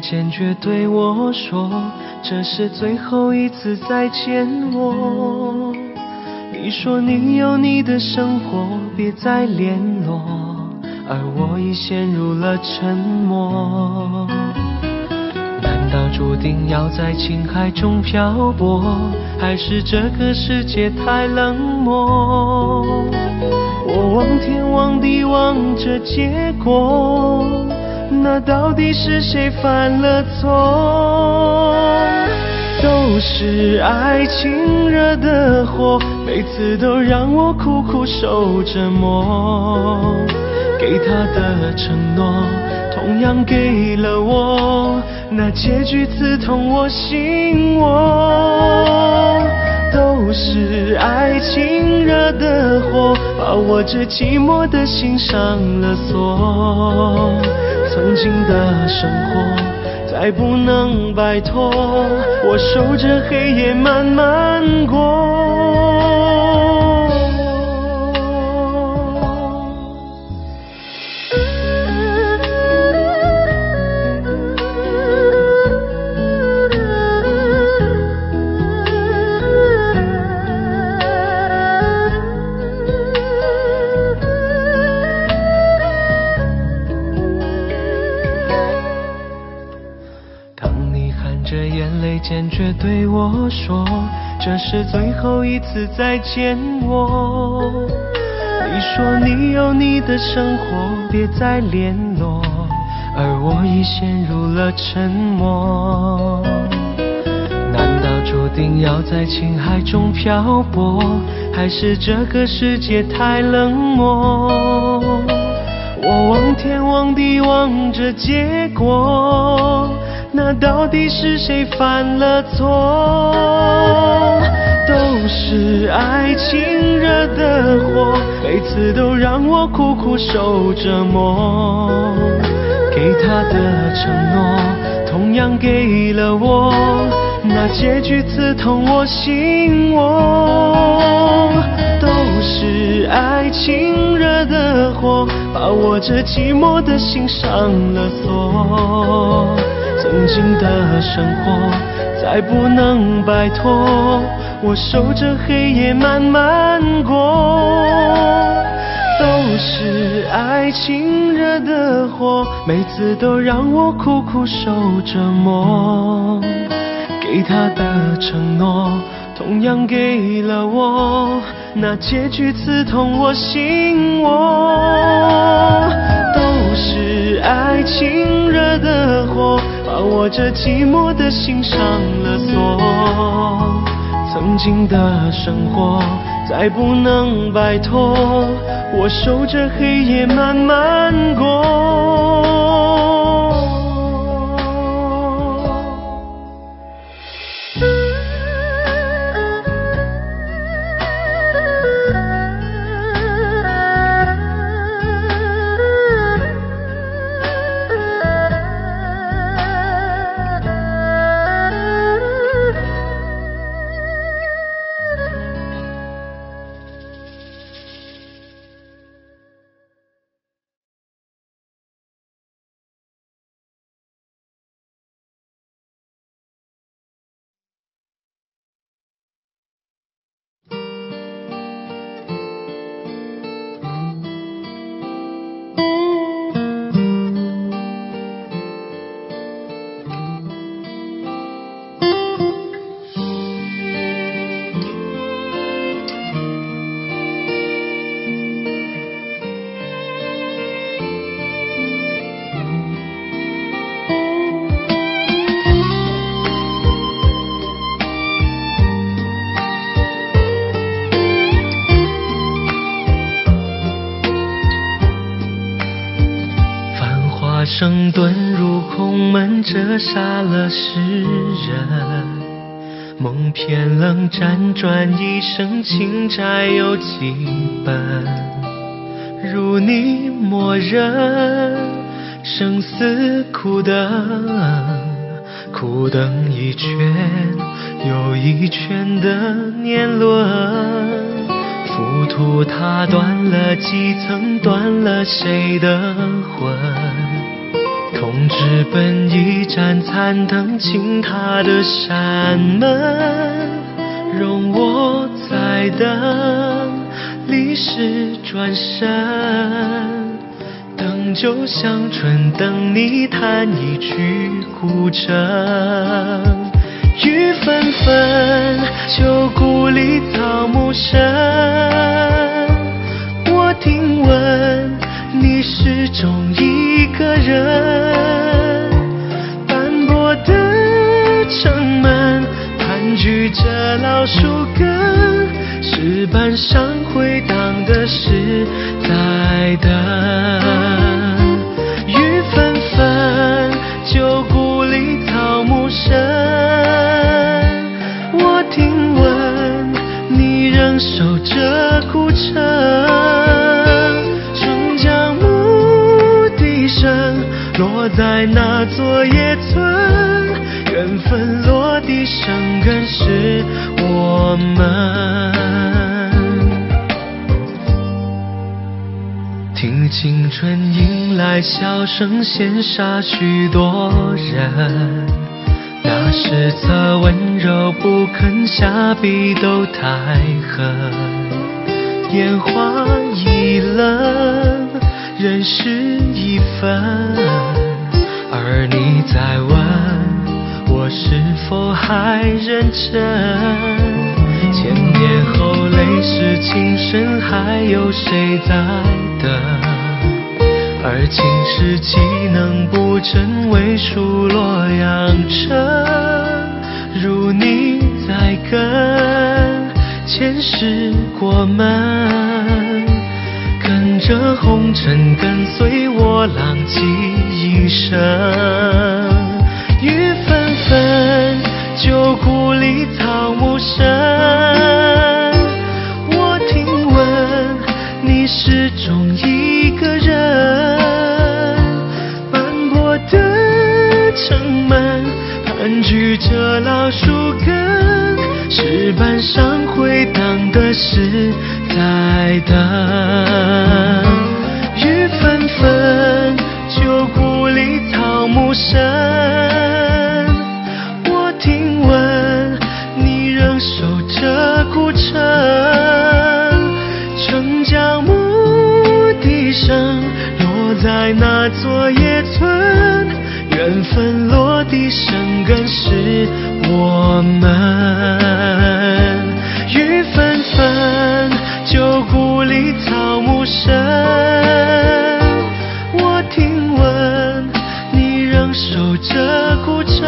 坚决对我说，这是最后一次再见我。你说你有你的生活，别再联络，而我已陷入了沉默。难道注定要在情海中漂泊，还是这个世界太冷漠？我望天望地望着结果，那到底是谁犯了错？都是爱情惹的祸，每次都让我苦苦受折磨。给他的承诺，同样给了我，那结局刺痛我心窝。都是爱情惹的祸，把我这寂寞的心上了锁。曾经的生活再不能摆脱，我守着黑夜慢慢过。坚决对我说，这是最后一次再见我。你说你有你的生活，别再联络，而我已陷入了沉默。难道注定要在情海中漂泊，还是这个世界太冷漠？我望天望地望着结果，那到底是谁犯了错？都是爱情惹的祸，每次都让我苦苦受折磨。给他的承诺，同样给了我，那结局刺痛我心窝。都是爱情惹的祸，把我这寂寞的心上了锁。曾经的生活再不能摆脱，我守着黑夜慢慢过。都是爱情惹的祸，每次都让我苦苦受折磨。给他的承诺，同样给了我，那结局刺痛我心窝。都是爱情惹的祸，把我这寂寞的心上了锁。曾经的生活再不能摆脱，我守着黑夜慢慢过。声遁入空门，折煞了世人。梦偏冷，辗转一生，情债有几本？如你默认，生死苦等，苦等一圈又一圈的年轮。浮屠塔断了几层，断了谁的魂？空直奔一盏残灯，倾塌的山门，容我再等，历史转身，等酒香醇，等你弹一曲古筝。雨纷纷，旧故里草木深，我听闻你始终一个人。斑驳的城门，盘踞着老树根，石板上回荡的是在等。雨纷纷，旧故里草木深，我听闻你仍守着古城。落在那座野村，缘分落地生根是我们。听青春迎来笑声，羡煞许多人。那史册温柔不肯下笔都太狠，烟花易冷，人事已分。而你在问我是否还真。千年后泪湿情深，还有谁在等？而今世岂能不真，为数洛阳城。如你在跟，前世过门，跟着红尘，跟随我浪迹一生。雨纷纷，旧故里草木深。我听闻你始终一个人，斑驳的城门，盘踞着老树根，石板上回荡的是在等。雨纷纷，旧故里草木深。我听闻你仍守着古城，城墙木笛声落在那座野村，缘分落地生根是我们。雨纷纷，旧故里草木深。我听闻你仍守着古城，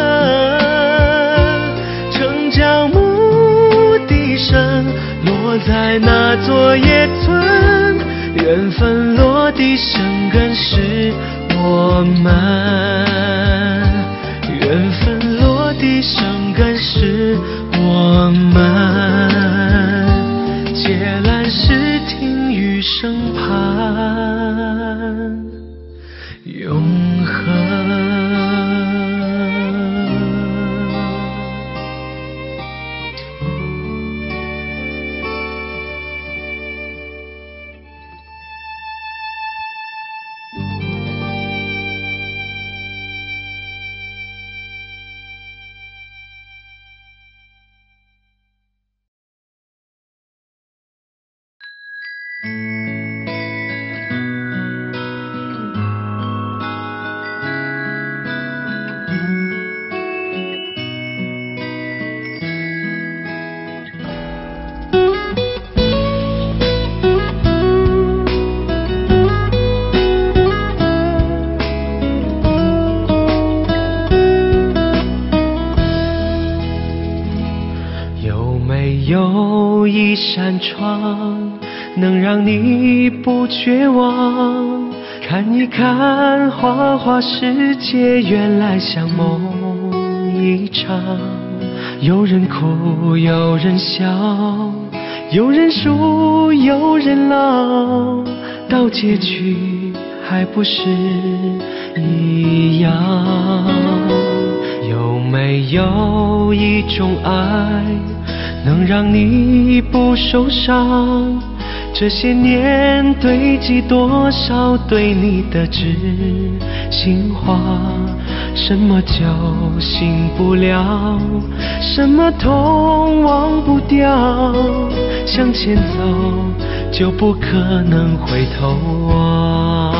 城墙木笛声落在那座野村，缘分落地生根是我们。缘分落地生根是我们。借来诗听雨声盼，永恒。有一扇窗，能让你不绝望，看一看花花世界，原来像梦一场。有人哭，有人笑，有人输，有人老，到结局还不是一样。有没有一种爱，能让你不受伤？这些年堆积多少对你的知心话？什么酒醒不了，什么痛忘不掉，向前走就不可能回头望。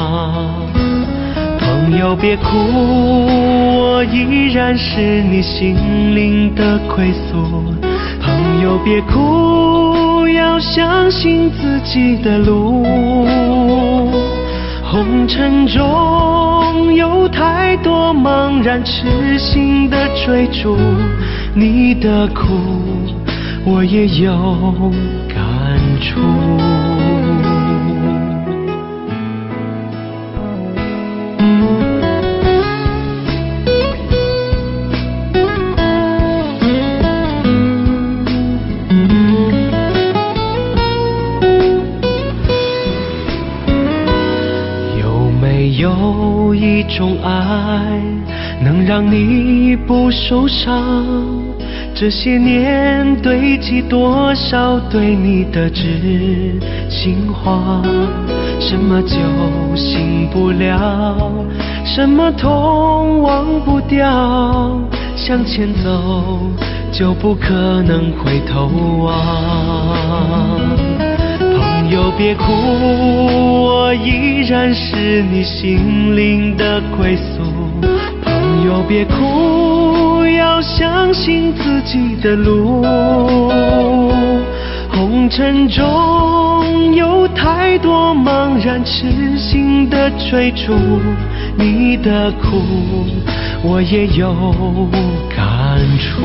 朋友别哭，我依然是你心灵的归宿。朋友别哭，要相信自己的路。红尘中有太多茫然痴心的追逐，你的苦我也有感触。有一种爱，能让你不受伤。这些年堆积多少对你的知心话？什么酒醒不了，什么痛忘不掉，向前走就不可能回头望。朋友别哭，我依然是你心灵的归宿。朋友别哭，要相信自己的路。红尘中有太多茫然痴心的追逐，你的苦我也有感触。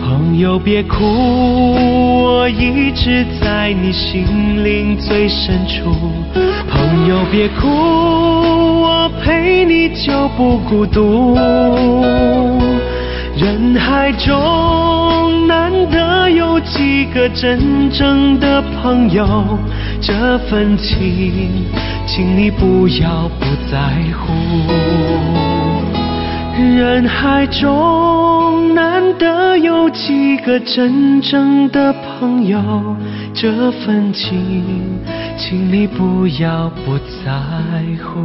朋友别哭，我一直在你心灵最深处。朋友别哭，我陪你就不孤独。人海中难得有几个真正的朋友，这份情，请你不要不在乎。人海中难得有几个真正的朋友，这份情，请你不要不在乎。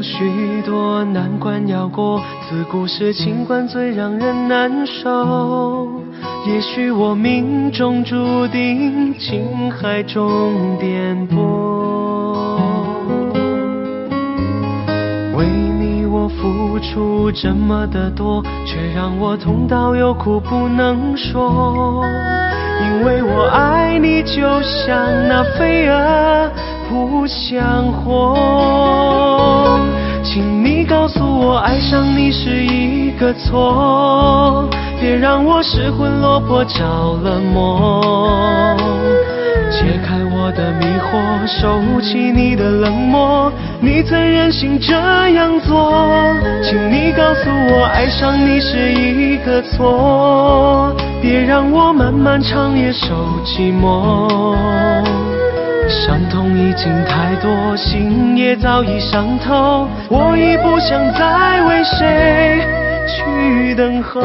许多难关要过，自古是情关最让人难受。也许我命中注定情海中颠簸，为你我付出这么的多，却让我痛到有苦不能说。因为我爱你就像那飞蛾扑向火，请你告诉我爱上你是一个错，别让我失魂落魄着了魔。解开我的迷惑，收起你的冷漠，你怎忍心这样做？请你告诉我爱上你是一个错，别让我漫漫长夜受寂寞。伤痛已经太多，心也早已伤透，我已不想再为谁去等候。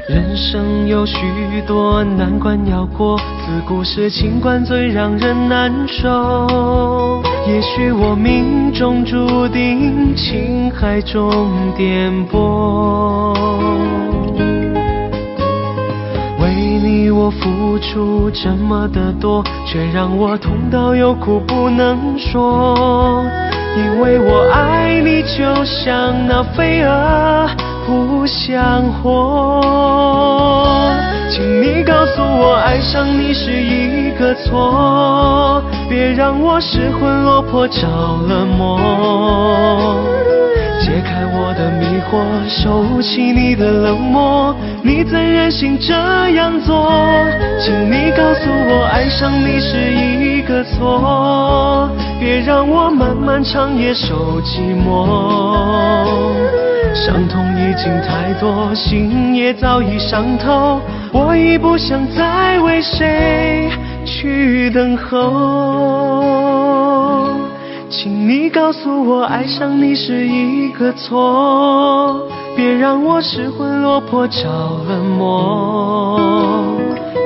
人生有许多难关要过，自古是情关最让人难受。也许我命中注定情海中颠簸，为你我付出这么的多，却让我痛到有苦不能说。因为我爱你就像那飞蛾扑向火，请你告诉我爱上你是一个错，别让我失魂落魄着了魔。解开我的迷惑，收起你的冷漠，你怎忍心这样做？请你告诉我爱上你是一个错，别让我漫漫长夜受寂寞。伤痛已经太多，心也早已伤透，我已不想再为谁去等候。请你告诉我爱上你是一个错，别让我失魂落魄着了魔。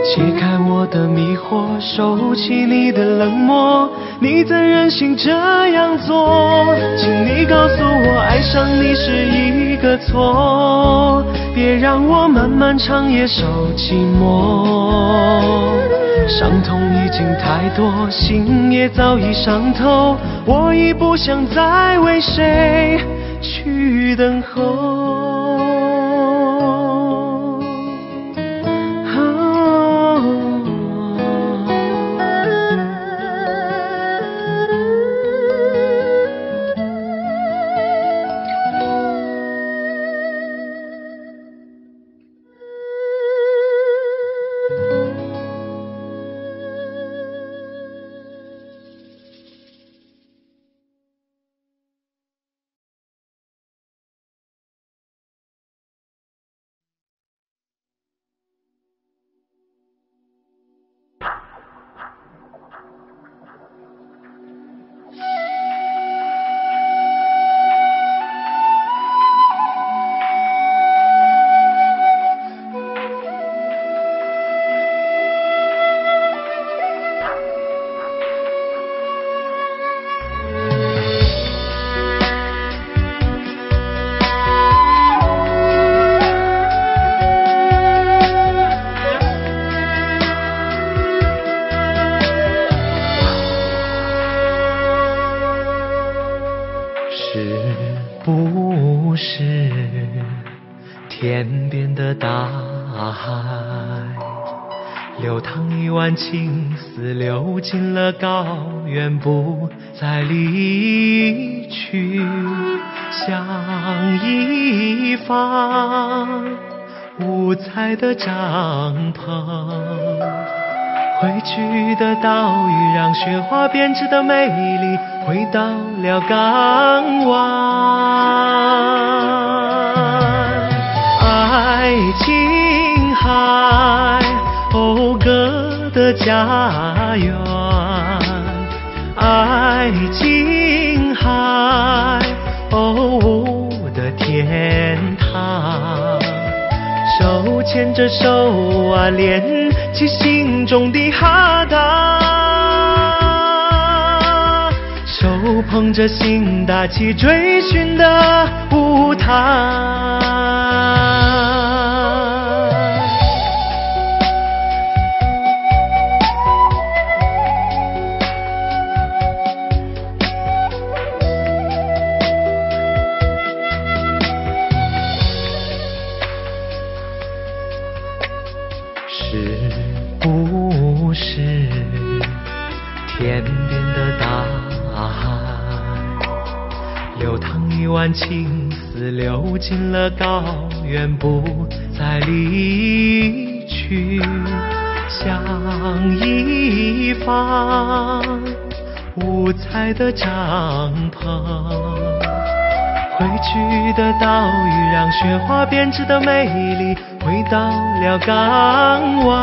解开我的迷惑，收起你的冷漠，你怎忍心这样做？请你告诉我爱上你是一个错，别让我漫漫长夜受寂寞。伤痛已经太多，心也早已伤透，我已不想再为谁去等候。不是天边的大海，流淌一湾情丝，流进了高原，不再离去。像一方五彩的帐篷，汇聚的岛屿让雪花编织的美丽回到了港湾。爱琴海，讴歌的家园。爱琴海，我的天堂。手牵着手啊，连起心中的哈达，手捧着心，打起追寻的舞台。是不是天边的大海，流淌一湾情丝，流进了高原，不再离去。像一方五彩的帐篷，汇聚的岛屿让雪花编织的美丽回到了港湾。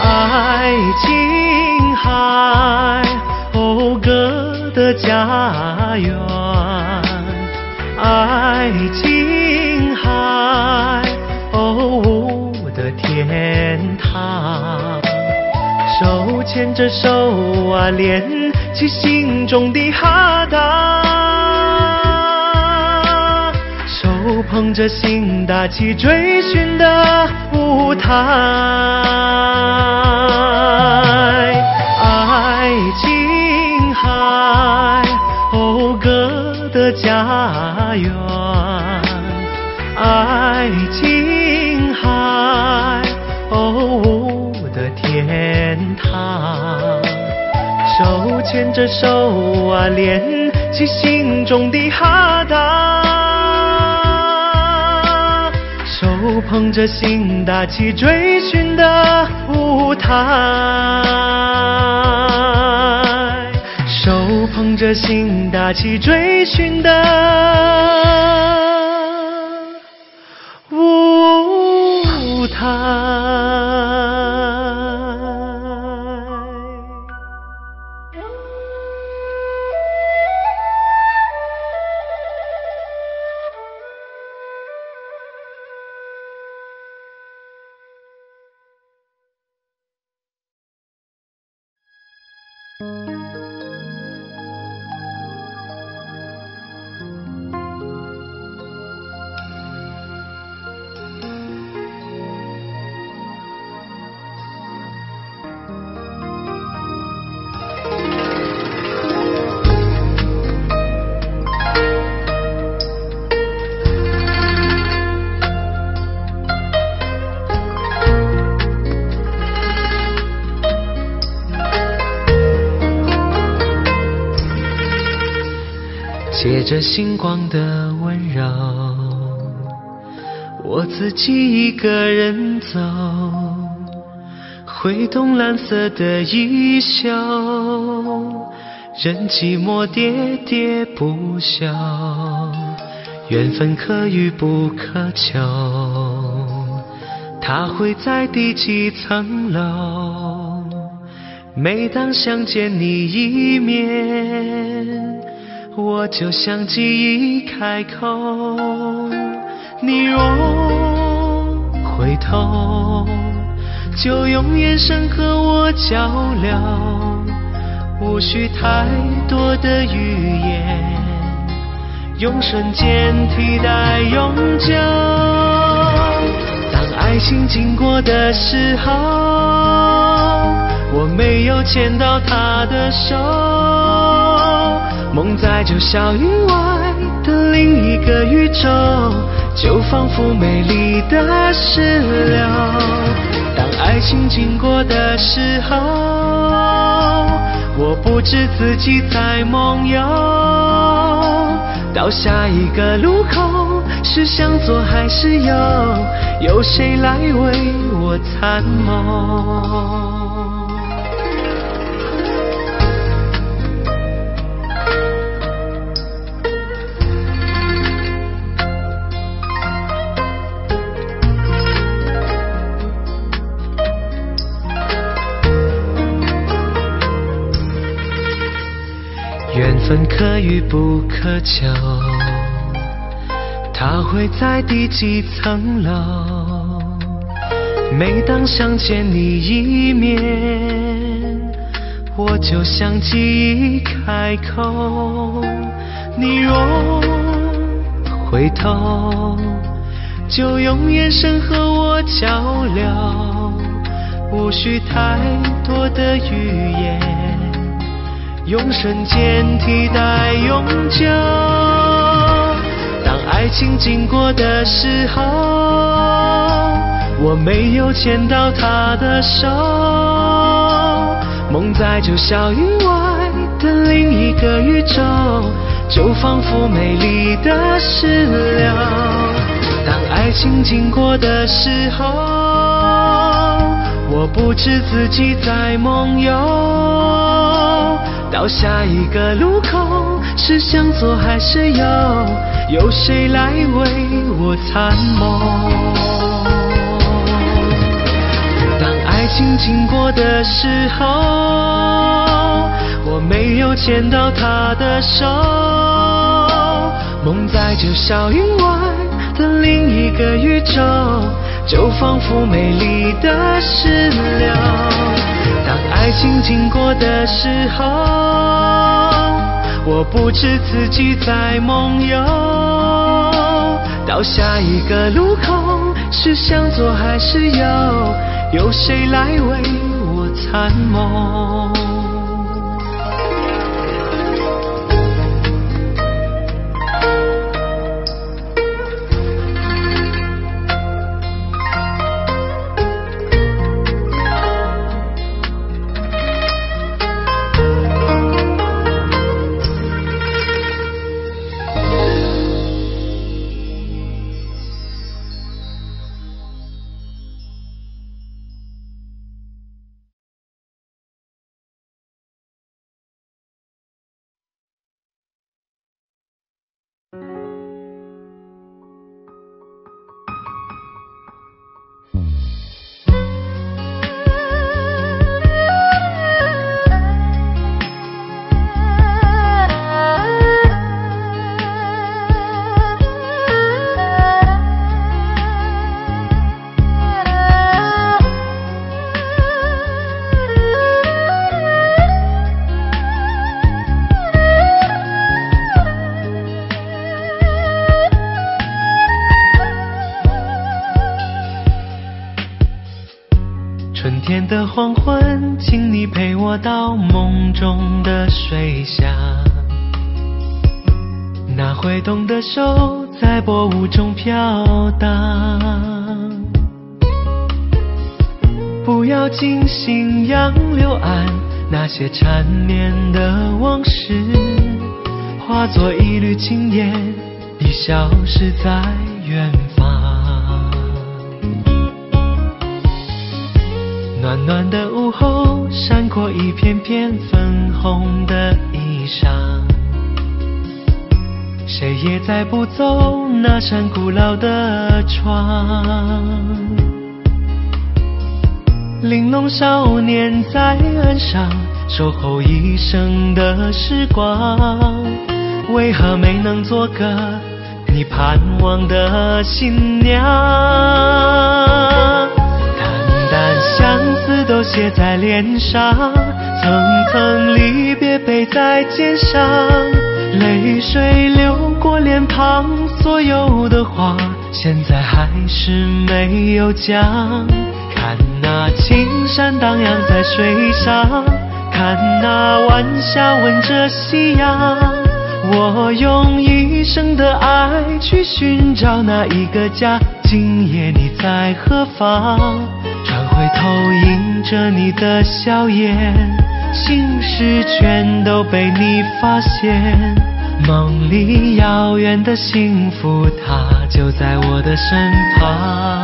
爱琴海，讴歌的家园。爱琴海，我的天堂。手牵着手啊，连起心中的哈达，手捧着心，打起追寻的舞台。爱琴海，讴歌的家园。爱琴海，我的天堂。手牵着手啊，连起心中的哈达，手捧着心，打起追寻的舞台。手捧着心，打起追寻的舞台。借着星光的温柔，我自己一个人走，挥动蓝色的衣袖，任寂寞喋喋不休，缘分可遇不可求，它会在第几层楼，每当想见你一面，我就像记忆开口，你若回头，就用眼神和我交流，无需太多的语言，用瞬间替代永久。当爱情经过的时候，我没有牵到他的手，梦在九霄云外的另一个宇宙，就仿佛美丽的石榴。当爱情经过的时候，我不知自己在梦游，到下一个路口，是向左还是右，有谁来为我参谋？缘分可遇不可求，它会在第几层楼，每当想见你一面，我就像记忆开口，你若回头，就用眼神和我交流，无需太多的语言，用瞬间替代永久。当爱情经过的时候，我没有牵到他的手，梦在九霄云外的另一个宇宙，就仿佛美丽的石榴。当爱情经过的时候，我不知自己在梦游，到下一个路口，是向左还是右，有谁来为我参谋？当爱情经过的时候，我没有牵到他的手，梦在九霄云外的另一个宇宙，就仿佛美丽的石榴。当爱情经过的时候，我不知自己在梦游，到下一个路口，是向左还是右，有谁来为我参谋？春天的黄昏，请你陪我到梦中的水下，那挥动的手在波舞中飘荡，不要惊醒杨柳岸那些缠绵的往事，化作一缕青烟，已消失在远方。暖暖的午后，闪过一片片粉红的衣裳，谁也载不走那扇古老的窗。玲珑少年在岸上守候一生的时光，为何没能做个你盼望的新娘？淡淡相思都写在脸上，层层离别背在肩上，泪水流过脸庞，所有的话现在还是没有讲。看那青山荡漾在水上，看那晚霞吻着夕阳，我用一生的爱去寻找那一个家。今夜你在何方？转回头迎着你的笑颜，心事全都被你发现。梦里遥远的幸福，它就在我的身旁。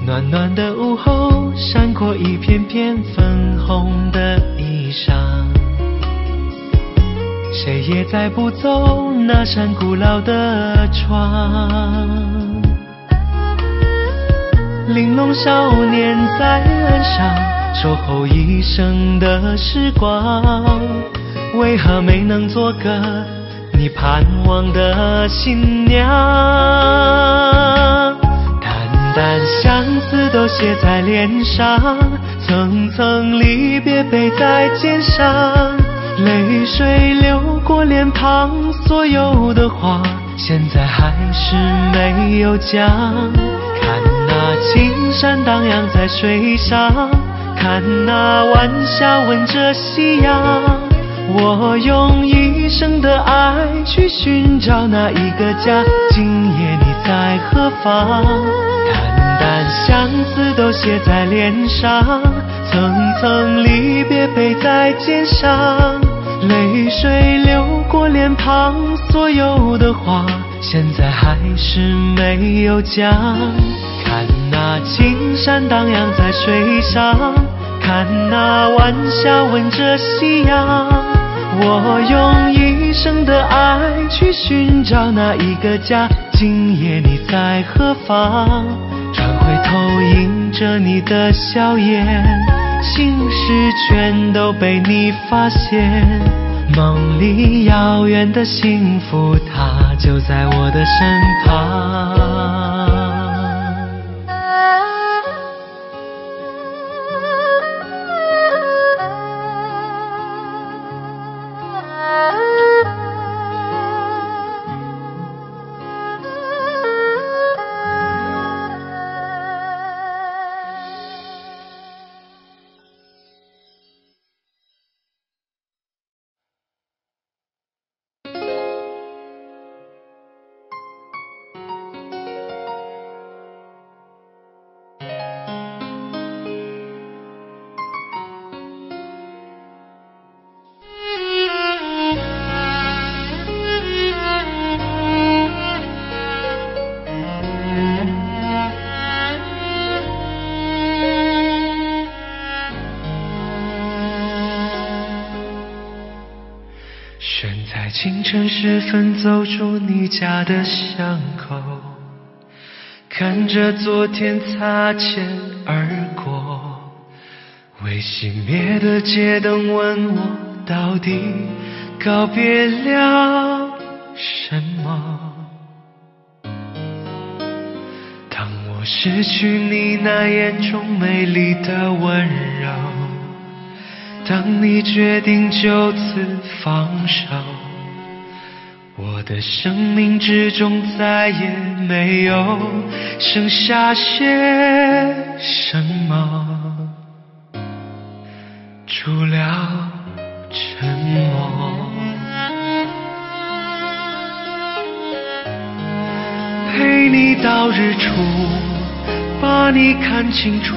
暖暖的午后，闪过一片片粉红的衣裳，谁也载不走那扇古老的窗。玲珑少年在岸上守候一生的时光，为何没能做个你盼望的新娘？淡淡相思都写在脸上，层层离别背在肩上，泪水流过脸庞，所有的话现在还是没有讲。看那青山荡漾在水上，看那晚霞吻着夕阳，我用一生的爱去寻找那一个家。今夜你在何方？淡淡相思都写在脸上，层层离别背在肩上，泪水流过脸庞，所有的话现在还是没有讲。看那青山荡漾在水上，看那晚霞吻着夕阳，我用一生的爱去寻找那一个家。今夜你在何方？转回头迎着你的笑颜，心事全都被你发现。梦里遥远的幸福，它就在我的身旁。选在清晨时分走出你家的巷口，看着昨天擦肩而过，未熄灭的街灯问我到底告别了什么。当我失去你那眼中美丽的温柔，当你决定就此放手，我的生命之中再也没有剩下些什么，除了沉默。陪你到日出，把你看清楚，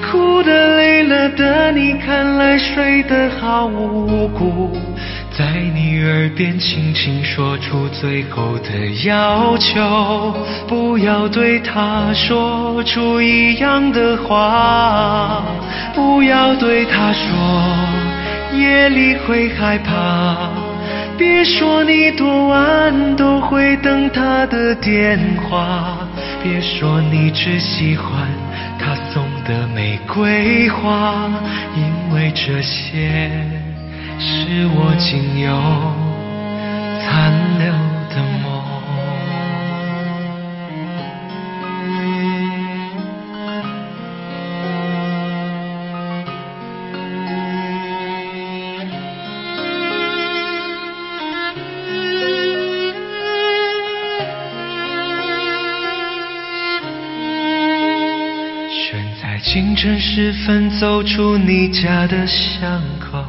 哭得累了的你，看来睡得好无辜，在你耳边轻轻说出最后的要求，不要对他说出一样的话，不要对他说夜里会害怕，别说你多晚都会等他的电话，别说你只喜欢他送的玫瑰花，因为这些是我仅有残留的梦。选在清晨时分走出你家的巷口，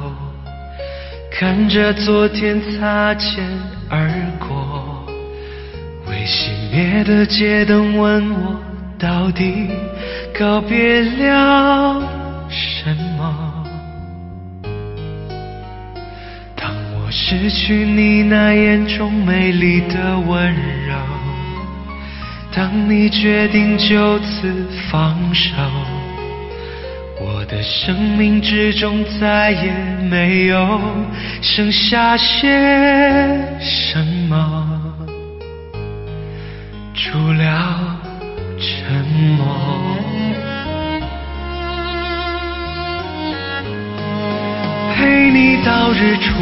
看着昨天擦肩而过，未熄灭的街灯问我到底告别了什么。当我失去你那眼中美丽的温柔，当你决定就此放手，我的生命之中再也没有剩下些什么，除了沉默。陪你到日出，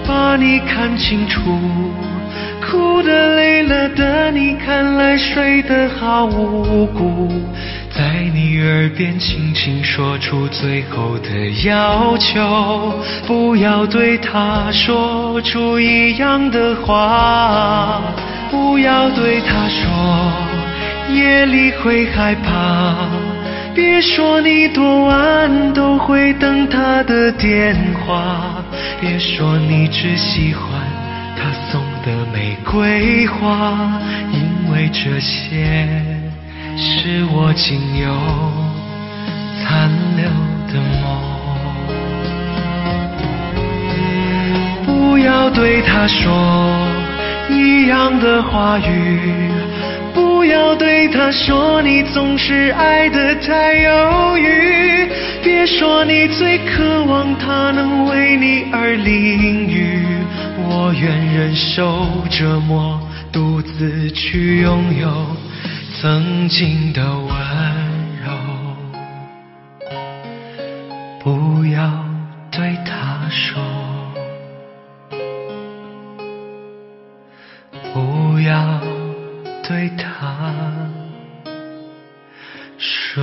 把你看清楚，哭得累了的你，看来睡得好无辜，在你耳边轻轻说出最后的要求，不要对他说出一样的话，不要对他说夜里会害怕，别说你多晚都会等他的电话，别说你只喜欢他送的玫瑰花，因为这些是我仅有残留的梦。不要对他说一样的话语，不要对他说你总是爱得太犹豫，别说你最渴望他能为你而淋雨，我愿忍受折磨，独自去拥有曾经的温柔。不要对他说，不要对他说。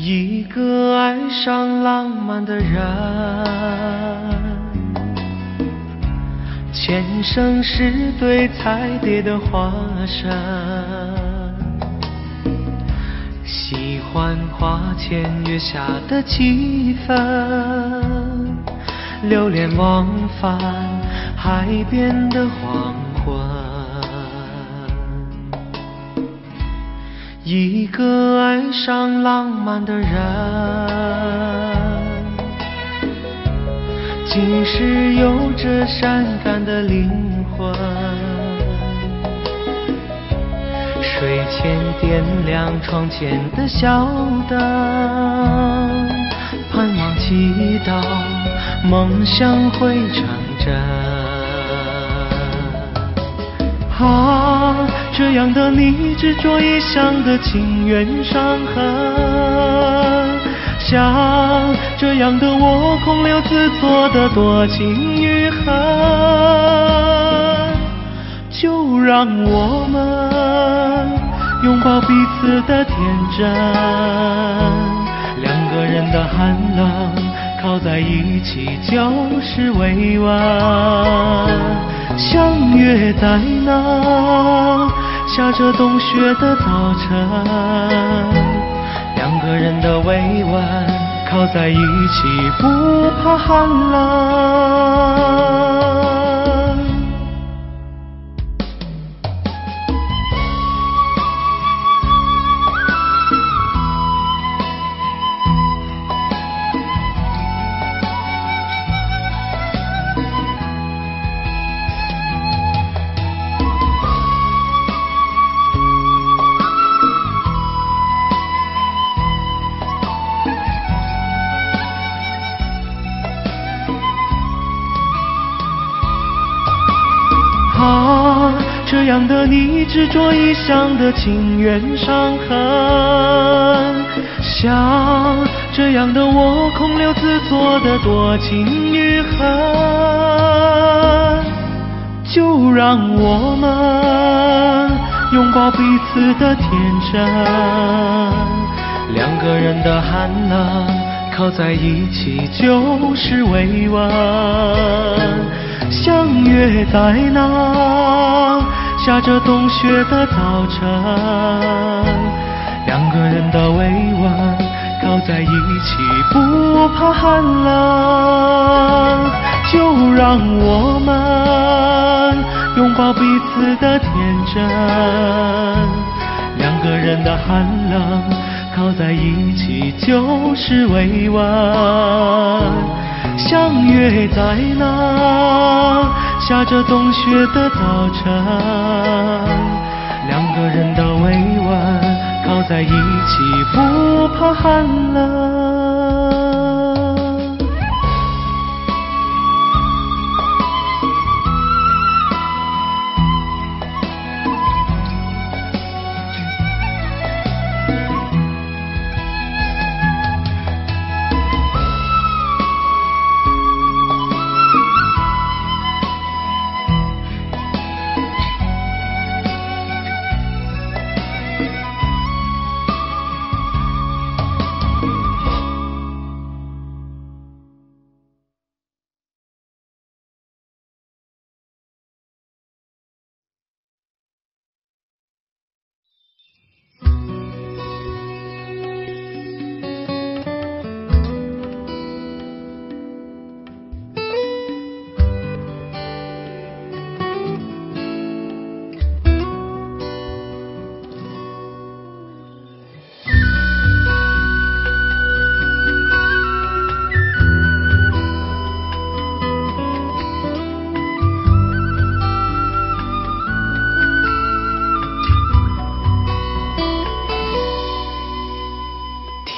一个爱上浪漫的人，前生是对彩蝶的化身，喜欢花前月下的气氛，流连忘返海边的黄昏。一个爱上浪漫的人，竟是有着善感的灵魂。睡前点亮床前的小灯，盼望祈祷梦想会成真。啊，这样的你执着一厢的情缘伤痕，像这样的我空留自作的多情与恨。就让我们拥抱彼此的天真，两个人的寒冷靠在一起就是委婉。相约在那下着冬雪的早晨，两个人的委婉靠在一起不怕寒冷。啊，这样的你执着一厢的情缘伤痕，像这样的我空留自作的多情与恨。就让我们拥抱彼此的天真，两个人的寒冷靠在一起就是委婉。相约在那下着冬雪的早晨，两个人的委婉靠在一起不怕寒冷。就让我们拥抱彼此的天真，两个人的寒冷靠在一起就是委婉。相约在那下着冬雪的早晨，两个人的委婉靠在一起不怕寒冷。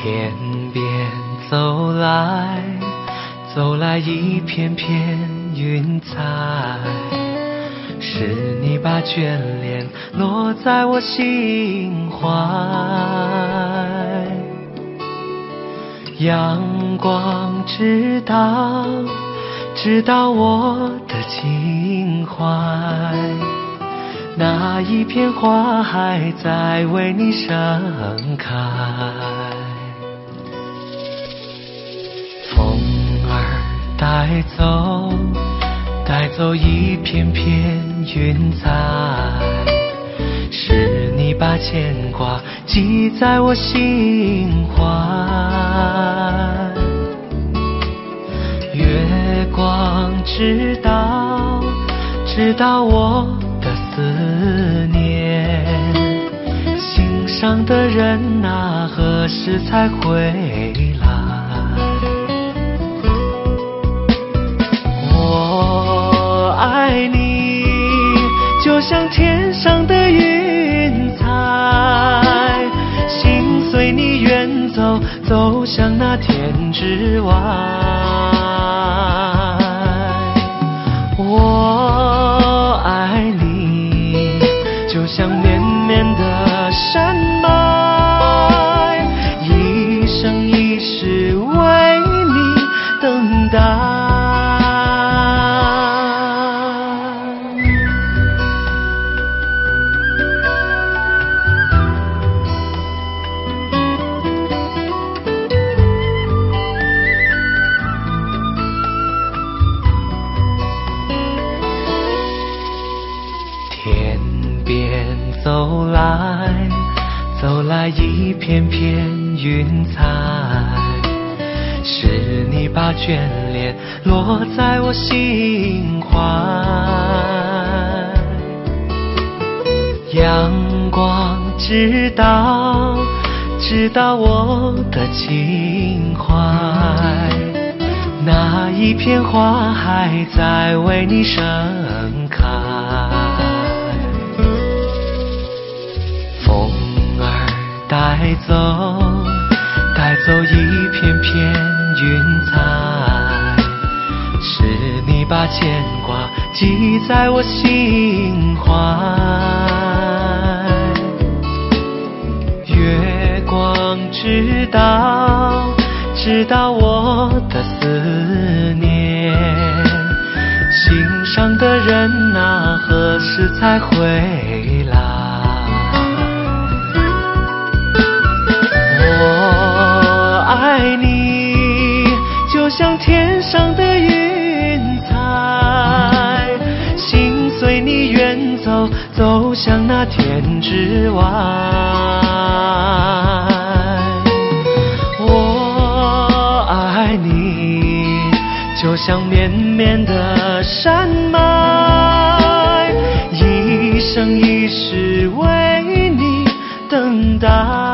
天边走来，走来一片片云彩，是你把眷恋落在我心怀。阳光知道我的情怀，那一片花还在为你盛开。风儿带走一片片云彩，是你把牵挂记在我心怀。月光知道我的思念，心上上的人啊，何时才回来？我爱你，就像天上的云彩，心随你远走，走向那天之外。我爱你，就像绵绵的山脉，一生一世为你等待。天边走来，走来一片片云彩，是你把眷恋落在我心怀。阳光知道我的情怀，那一片花还在为你盛开。风儿带走一片片云彩，是你把牵挂记在我心怀。月光知道我的思念，心上的人啊，何时才回来？我爱你，就像天上的云彩，心随你远走，走向那天之外。我爱你，就像绵绵的山脉，一生一世为你等待。